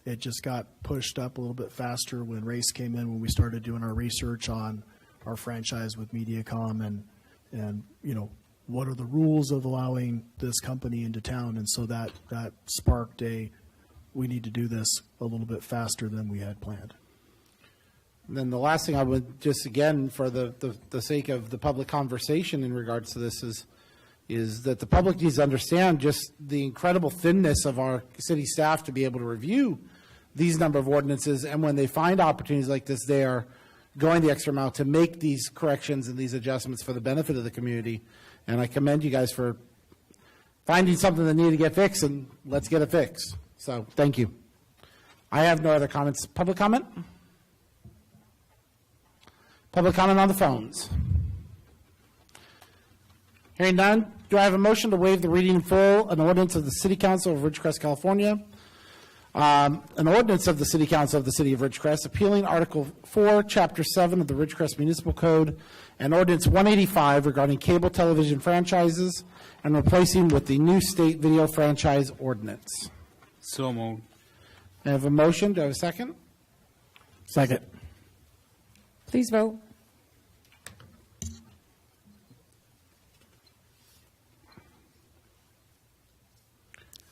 It just got pushed up a little bit faster when race came in, when we started doing our research on our franchise with Mediacom and what are the rules of allowing this company into town. And so that sparked we need to do this a little bit faster than we had planned. And then the last thing I would just, again, for the sake of the public conversation in regards to this is that the public needs to understand just the incredible thinness of our city staff to be able to review these number of ordinances. And when they find opportunities like this, they are going the extra mile to make these corrections and these adjustments for the benefit of the community. And I commend you guys for finding something that needed to get fixed, and let's get it fixed. So thank you. I have no other comments. Public comment? Public comment on the phones? Hearing none, do I have a motion to waive the reading in full an ordinance of the City Council of Ridgecrest, California? An ordinance of the City Council of the City of Ridgecrest appealing Article 4, Chapter 7 of the Ridgecrest Municipal Code, and Ordinance 185 regarding cable television franchises, and replacing with the new state video franchise ordinance. So moved. I have a motion. Do I have a second? Second. Please vote.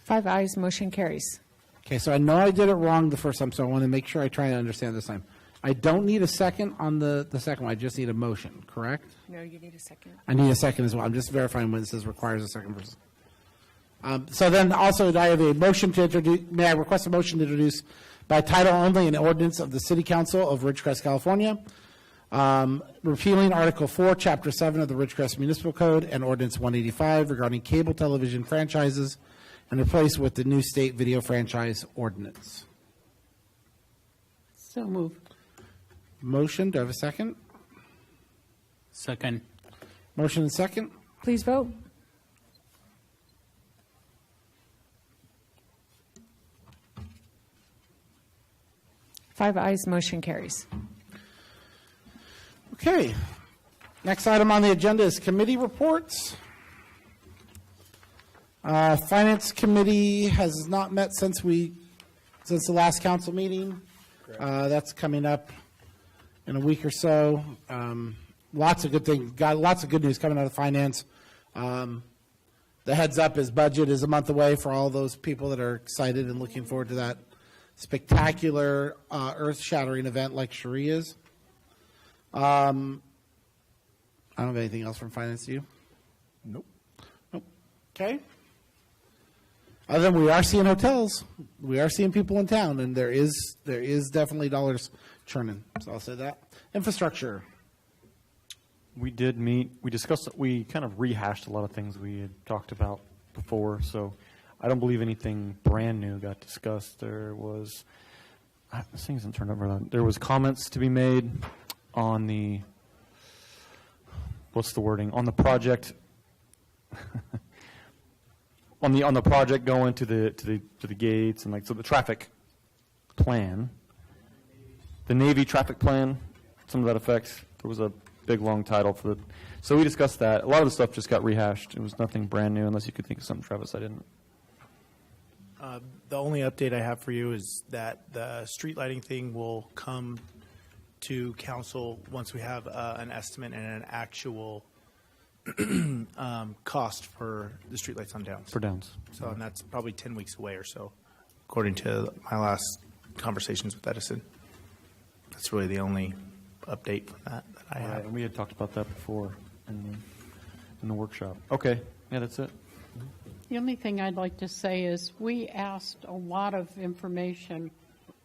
Five ayes, motion carries. Okay, so I know I did it wrong the first time, so I want to make sure I try to understand this time. I don't need a second on the second one. I just need a motion, correct? No, you need a second. I need a second as well. I'm just verifying when it says requires a second person. So then also, I have a motion to introduce, may I request a motion to introduce by title only an ordinance of the City Council of Ridgecrest, California, repealing Article 4, Chapter 7 of the Ridgecrest Municipal Code and Ordinance 185 regarding cable television franchises, and replace with the new state video franchise ordinance. So moved. Motion, do I have a second? Second. Motion and second. Please vote. Five ayes, motion carries. Okay. Next item on the agenda is committee reports. Finance Committee has not met since the last council meeting. That's coming up in a week or so. Lots of good things. Got lots of good news coming out of finance. The heads up is budget is a month away for all those people that are excited and looking forward to that spectacular, earth-shattering event like Cherie is. I don't have anything else from finance. Do you? Nope. Okay. Other than we are seeing hotels, we are seeing people in town, and there is definitely dollars churning. So I'll say that. Infrastructure. We did meet, we discussed, we kind of rehashed a lot of things we had talked about before, so I don't believe anything brand new got discussed. There was This thing isn't turned over. There was comments to be made on the, what's the wording, on the project, on the project going to the gates and so the traffic plan, the Navy traffic plan, some of that effect. There was a big long title for the, so we discussed that. A lot of the stuff just got rehashed. It was nothing brand new unless you could think of something, Travis, I didn't. The only update I have for you is that the street lighting thing will come to council once we have an estimate and an actual cost for the streetlights on Downs. For Downs. So, and that's probably 10 weeks away or so, according to my last conversations with Edison. That's really the only update from that I have. Right, and we had talked about that before in the workshop. Okay, yeah, that's it. The only thing I'd like to say is we asked a lot of information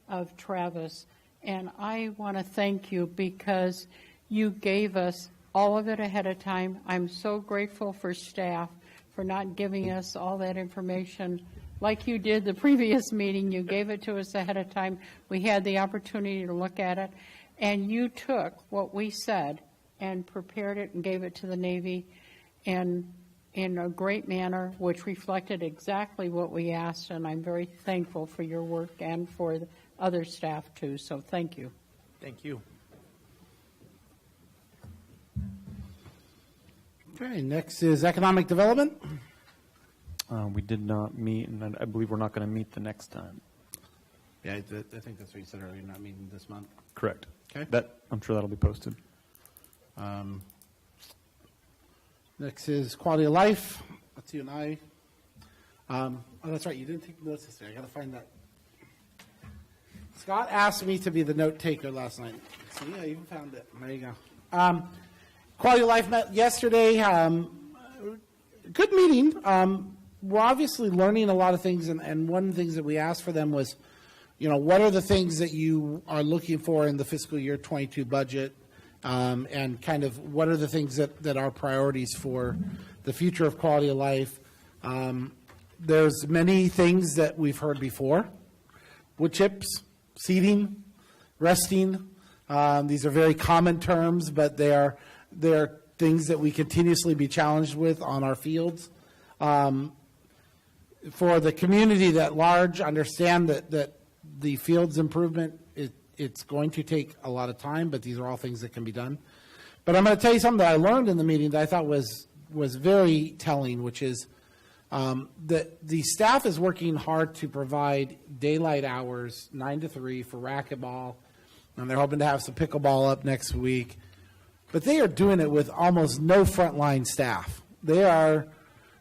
of Travis, and I want to thank you because you gave us all of it ahead of time. I'm so grateful for staff for not giving us all that information like you did the previous meeting. You gave it to us ahead of time. We had the opportunity to look at it, and you took what we said and prepared it and gave it to the Navy in a great manner, which reflected exactly what we asked, and I'm very thankful for your work and for the other staff too, so thank you. Thank you. Okay, next is economic development. We did not meet, and I believe we're not going to meet the next time. Yeah, I think that's what you said earlier, not meeting this month. Correct. Okay. I'm sure that'll be posted. Next is quality of life. That's you and I. Oh, that's right. You didn't take notes yesterday. I got to find that. Scott asked me to be the note taker last night. So yeah, I even found it. There you go. Quality of life met yesterday. Good meeting. We're obviously learning a lot of things, and one of the things that we asked for them was, what are the things that you are looking for in the fiscal year 22 budget? And kind of what are the things that are priorities for the future of quality of life. There's many things that we've heard before. Wood chips, seating, resting. These are very common terms, but they are things that we continuously be challenged with on our fields. For the community at large, understand that the field's improvement it's going to take a lot of time, but these are all things that can be done. But I'm going to tell you something that I learned in the meeting that I thought was very telling, which is that the staff is working hard to provide daylight hours, 9 to 3, for racquetball, and they're hoping to have some pickleball up next week. But they are doing it with almost no frontline staff. They are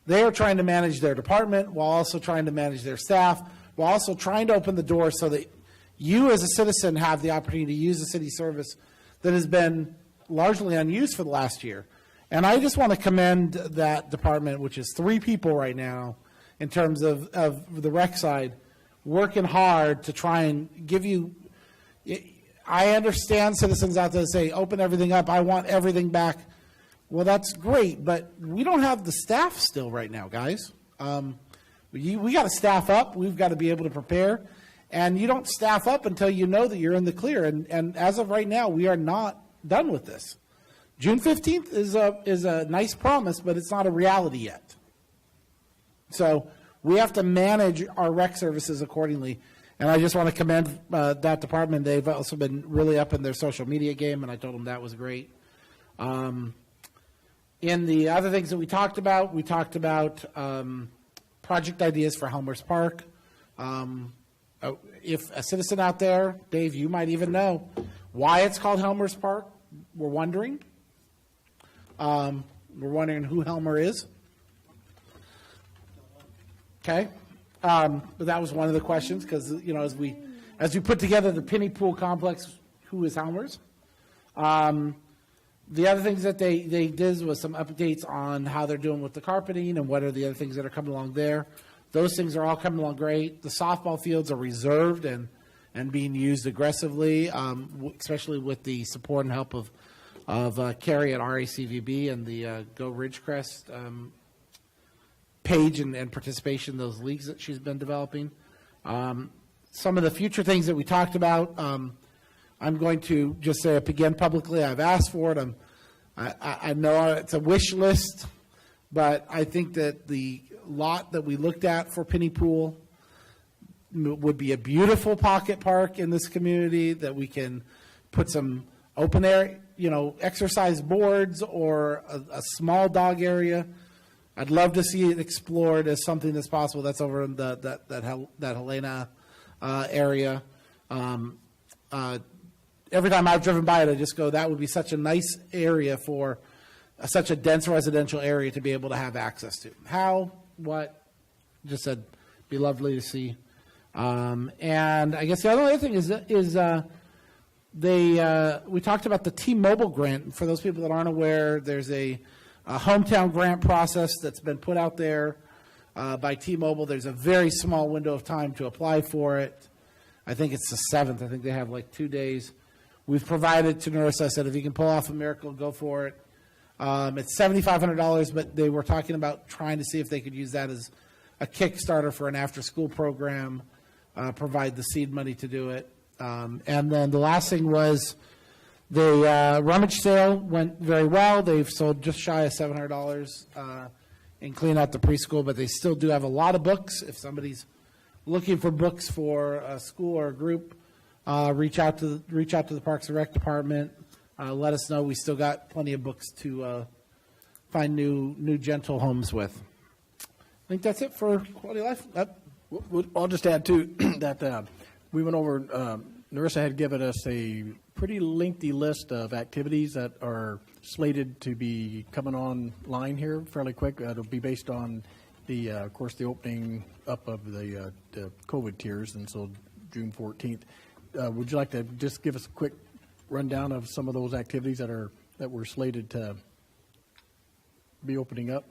trying to manage their department while also trying to manage their staff, while also trying to open the door so that you as a citizen have the opportunity to use a city service that has been largely unused for the last year. And I just want to commend that department, which is 3 people right now in terms of the rec side, working hard to try and give you – I understand citizens out there say, open everything up, I want everything back. Well, that's great, but we don't have the staff still right now, guys. We got to staff up. We've got to be able to prepare. And you don't staff up until you know that you're in the clear. And as of right now, we are not done with this. June 15th is a nice promise, but it's not a reality yet. So we have to manage our rec services accordingly. And I just want to commend that department. They've also been really up in their social media game, and I told them that was great. In the other things that we talked about project ideas for Helmers Park. If a citizen out there, Dave, you might even know why it's called Helmers Park. We're wondering. We're wondering who Helmer is. Okay. But that was one of the questions because, as we put together the Penny Pool Complex, who is Helmers? The other things that they did was some updates on how they're doing with the carpeting and what are the other things that are coming along there. Those things are all coming along great. The softball fields are reserved and being used aggressively, especially with the support and help of Carrie at RACVB and the Go Ridgecrest page and participation in those leagues that she's been developing. some of the future things that we talked about. I'm going to just say up again publicly, I've asked for it. I know it's a wish list, but I think that the lot that we looked at for Penny Pool would be a beautiful pocket park in this community that we can put some open air, exercise boards or a small dog area. I'd love to see it explored as something that's possible. That's over in that Helena area. Every time I've driven by it, I just go, that would be such a nice area for such a dense residential area to be able to have access to. How, what, just said, be lovely to see. And I guess the other thing is we talked about the T-Mobile grant. For those people that aren't aware, there's a hometown grant process that's been put out there by T-Mobile. There's a very small window of time to apply for it. I think it's the 7th. I think they have like 2 days. We've provided to Narissa. I said, if you can pull off a miracle, go for it. It's $7,500, but they were talking about trying to see if they could use that as a Kickstarter for an after-school program, provide the seed money to do it. And then the last thing was the rummage sale went very well. They've sold just shy of $700 in clean out the preschool, but they still do have a lot of books. If somebody's looking for books for a school or a group, reach out to the Parks and Rec Department. Let us know. We still got plenty of books to find new gentle homes with. I think that's it for quality of life. I'll just add too that we went over. Narissa had given us a pretty lengthy list of activities that are slated to be coming online here fairly quick. It'll be based on of course, the opening up of the COVID tiers, and so June 14th. Would you like to just give us a quick rundown of some of those activities that were slated to be opening up?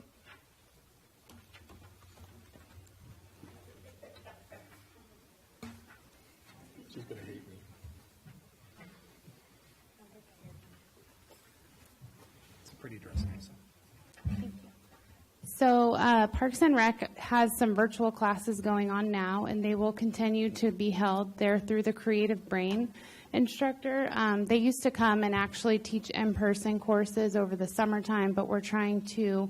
She's going to hate me. It's a pretty dress, Lisa. So Parks and Rec has some virtual classes going on now, and they will continue to be held there through the Creative Brain instructor. They used to come and actually teach in-person courses over the summertime, but we're trying to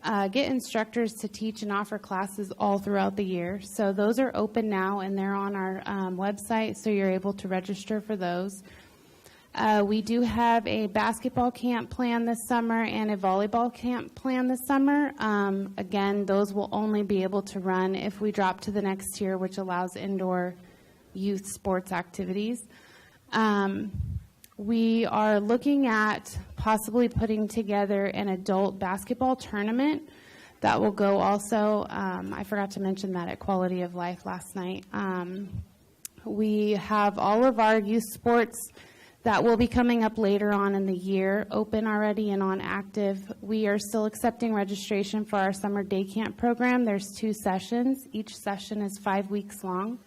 get instructors to teach and offer classes all throughout the year. So those are open now, and they're on our website, so you're able to register for those. We do have a basketball camp planned this summer and a volleyball camp planned this summer. Again, those will only be able to run if we drop to the next tier, which allows indoor youth sports activities. We are looking at possibly putting together an adult basketball tournament that will go also. I forgot to mention that at Quality of Life last night. We have all of our youth sports that will be coming up later on in the year, open already and on active. We are still accepting registration for our summer day camp program. There's 2 sessions. Each session is 5 weeks long.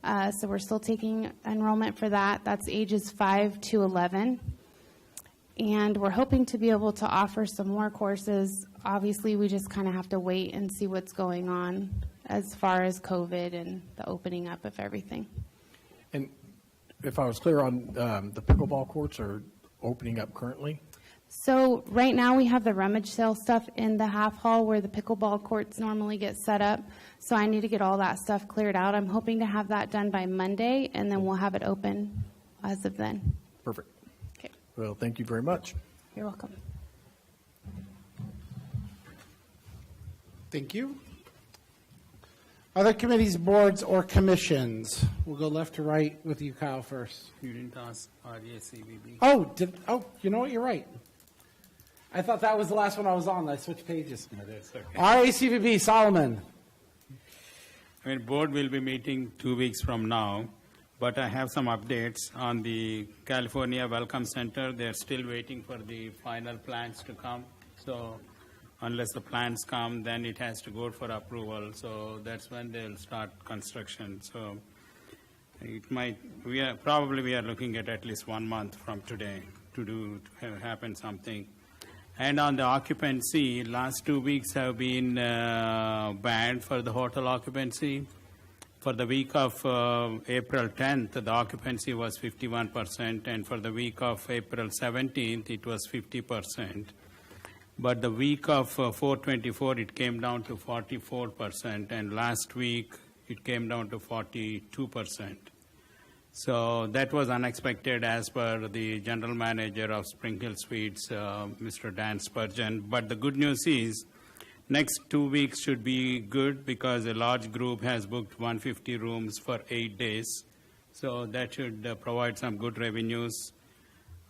So we're still taking enrollment for that. That's ages 5 to 11. And we're hoping to be able to offer some more courses. Obviously, we just kind of have to wait and see what's going on as far as COVID and the opening up of everything. And if I was clear on the pickleball courts are opening up currently? So right now we have the rummage sale stuff in the half hall where the pickleball courts normally get set up. So I need to get all that stuff cleared out. I'm hoping to have that done by Monday, and then we'll have it open as of then. Perfect. Okay. Well, thank you very much. You're welcome. Thank you. Other committees, boards, or commissions? We'll go left to right with you, Kyle, first. You didn't ask RACVB. You know what? You're right. I thought that was the last one I was on. I switched pages. No, that's okay. RACVB, Solomon. I mean, board will be meeting 2 weeks from now, but I have some updates on the California Welcome Center. They're still waiting for the final plans to come. So unless the plans come, then it has to go for approval. So that's when they'll start construction. So it might, we are looking at least 1 month from today to happen something. And on the occupancy, last 2 weeks have been banned for the hotel occupancy. For the week of April 10th, the occupancy was 51%, and for the week of April 17th, it was 50%. But the week of 4/24, it came down to 44%, and last week, it came down to 42%. So that was unexpected as per the general manager of Spring Hill Suites, Mr. Dan Spurgeon. But the good news is, next 2 weeks should be good because a large group has booked 150 rooms for 8 days. So that should provide some good revenues.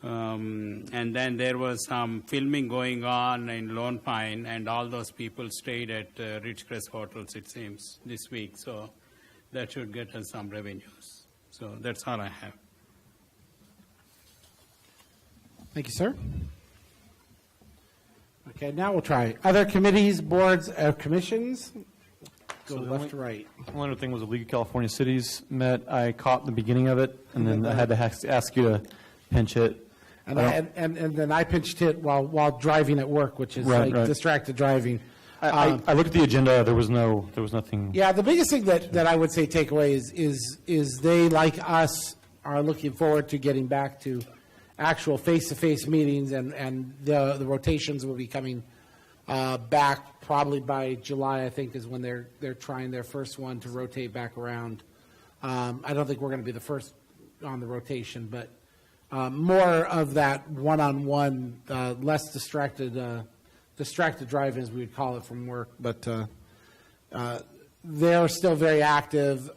And then there was some filming going on in Lone Pine, and all those people stayed at Ridgecrest Hotels, it seems, this week. So that should get us some revenues. So that's all I have. Thank you, sir. Okay, now we'll try other committees, boards, commissions. Go left to right. One other thing was the League of California Cities met. I caught the beginning of it, and then I had to ask you to pinch it. And then I pinched it while driving at work, which is right. distracted driving. I looked at the agenda. There was nothing. Yeah, the biggest thing that I would say take away is they, like us, are looking forward to getting back to actual face-to-face meetings, and the rotations will be coming back probably by July, I think, is when they're trying their first one to rotate back around. I don't think we're going to be the first on the rotation, but more of that one-on-one, less distracted drive-ins, we would call it, from work. But they're still very active.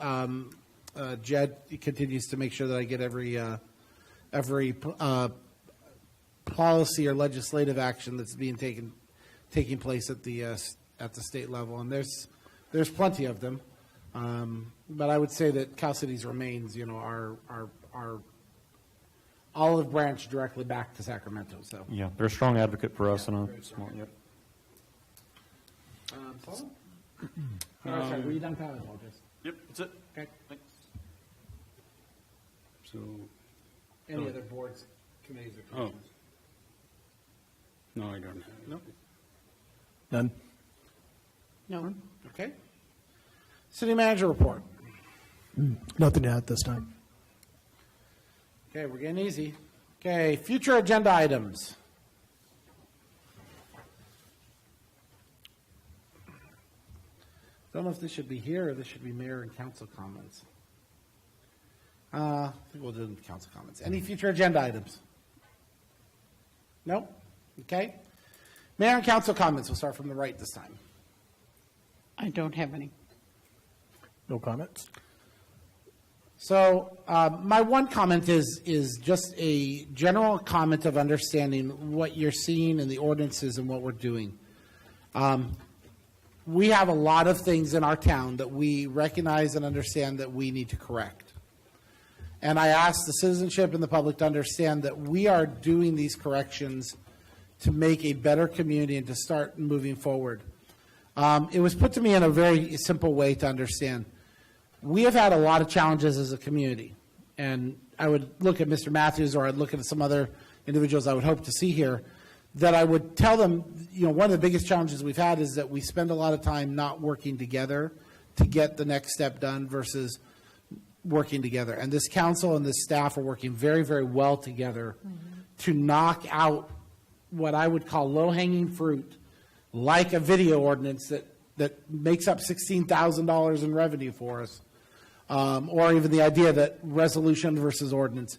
Jed continues to make sure that I get every policy or legislative action that's being taking place at the state level, and there's plenty of them. But I would say that Cal Cities remains, our olive branch directly back to Sacramento. So Yeah, they're a strong advocate for us. Yep. Paul? Sorry, were you done, Paul? Yep, that's it. Okay. Thanks. So, Any other boards, committees, or commissions? No, I don't have. No? None? No. Okay. City manager report. Nothing to add this time. Okay, we're getting easy. Okay, future agenda items. Don't know if this should be here or this should be mayor and council comments. I think we'll do council comments. Any future agenda items? No? Okay. Mayor and council comments. We'll start from the right this time. I don't have any. No comments? So my one comment is just a general comment of understanding what you're seeing in the ordinances and what we're doing. We have a lot of things in our town that we recognize and understand that we need to correct. And I ask the citizenship and the public to understand that we are doing these corrections to make a better community and to start moving forward. It was put to me in a very simple way to understand. We have had a lot of challenges as a community, and I would look at Mr. Matthews, or I'd look at some other individuals I would hope to see here, that I would tell them, one of the biggest challenges we've had is that we spend a lot of time not working together to get the next step done versus working together. And this council and this staff are working very, very well together to knock out what I would call low-hanging fruit, like a video ordinance that makes up $16,000 in revenue for us, or even the idea that resolution versus ordinance.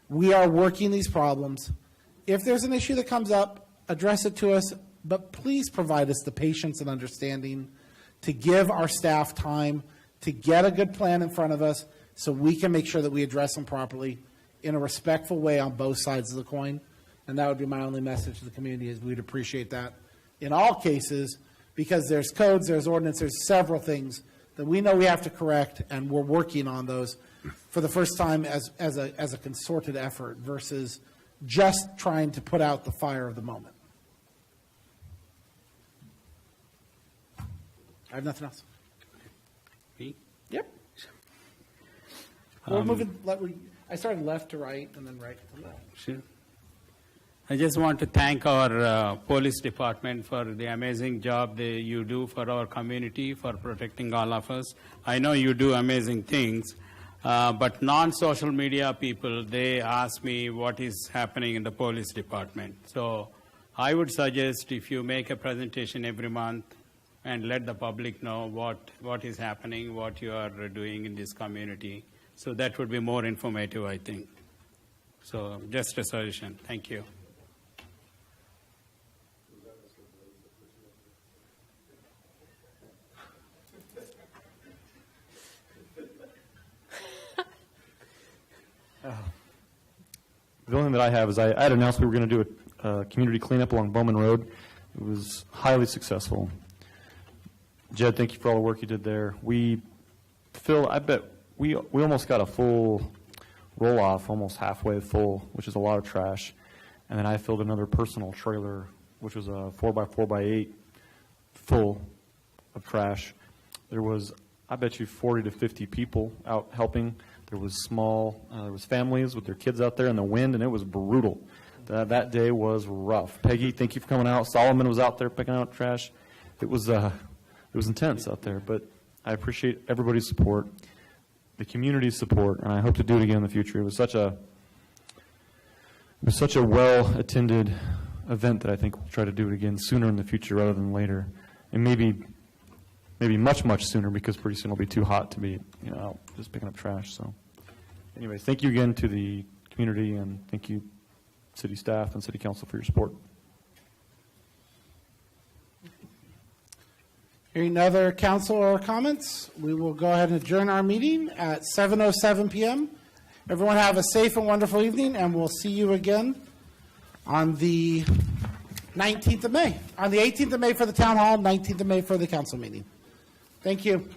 We are working these problems. If there's an issue that comes up, address it to us, but please provide us the patience and understanding to give our staff time to get a good plan in front of us so we can make sure that we address them properly in a respectful way on both sides of the coin. And that would be my only message to the community, is we'd appreciate that in all cases, because there's codes, there's ordinance, there's several things that we know we have to correct, and we're working on those for the first time as a concerted effort versus just trying to put out the fire of the moment. I have nothing else. Me? Yep. We're moving. I started left to right and then right to left. Sure. I just want to thank our police department for the amazing job you do for our community, for protecting all of us. I know you do amazing things, but non-social media people, they ask me what is happening in the police department. So I would suggest if you make a presentation every month and let the public know what is happening, what you are doing in this community. So that would be more informative, I think. So just a suggestion. Thank you. The only thing that I have is I had announced we were going to do a community cleanup along Bowman Road. It was highly successful. Jed, thank you for all the work you did there. Phil, I bet we almost got a full roll-off, almost halfway full, which is a lot of trash. And then I filled another personal trailer, which was a 4x4x8 full of trash. There was, I bet you, 40 to 50 people out helping. There was there was families with their kids out there in the wind, and it was brutal. That day was rough. Peggy, thank you for coming out. Solomon was out there picking out trash. It was intense out there, but I appreciate everybody's support, the community's support, and I hope to do it again in the future. It was such a well-attended event that I think we'll try to do it again sooner in the future rather than later, and maybe much, much sooner, because pretty soon it'll be too hot to be out just picking up trash. So anyway, thank you again to the community, and thank you, city staff and city council, for your support. Hearing no other council or comments, we will go ahead and adjourn our meeting at 7:07 p.m. Everyone have a safe and wonderful evening, and we'll see you again on the 19th of May. On the 18th of May for the town hall, 19th of May for the council meeting. Thank you.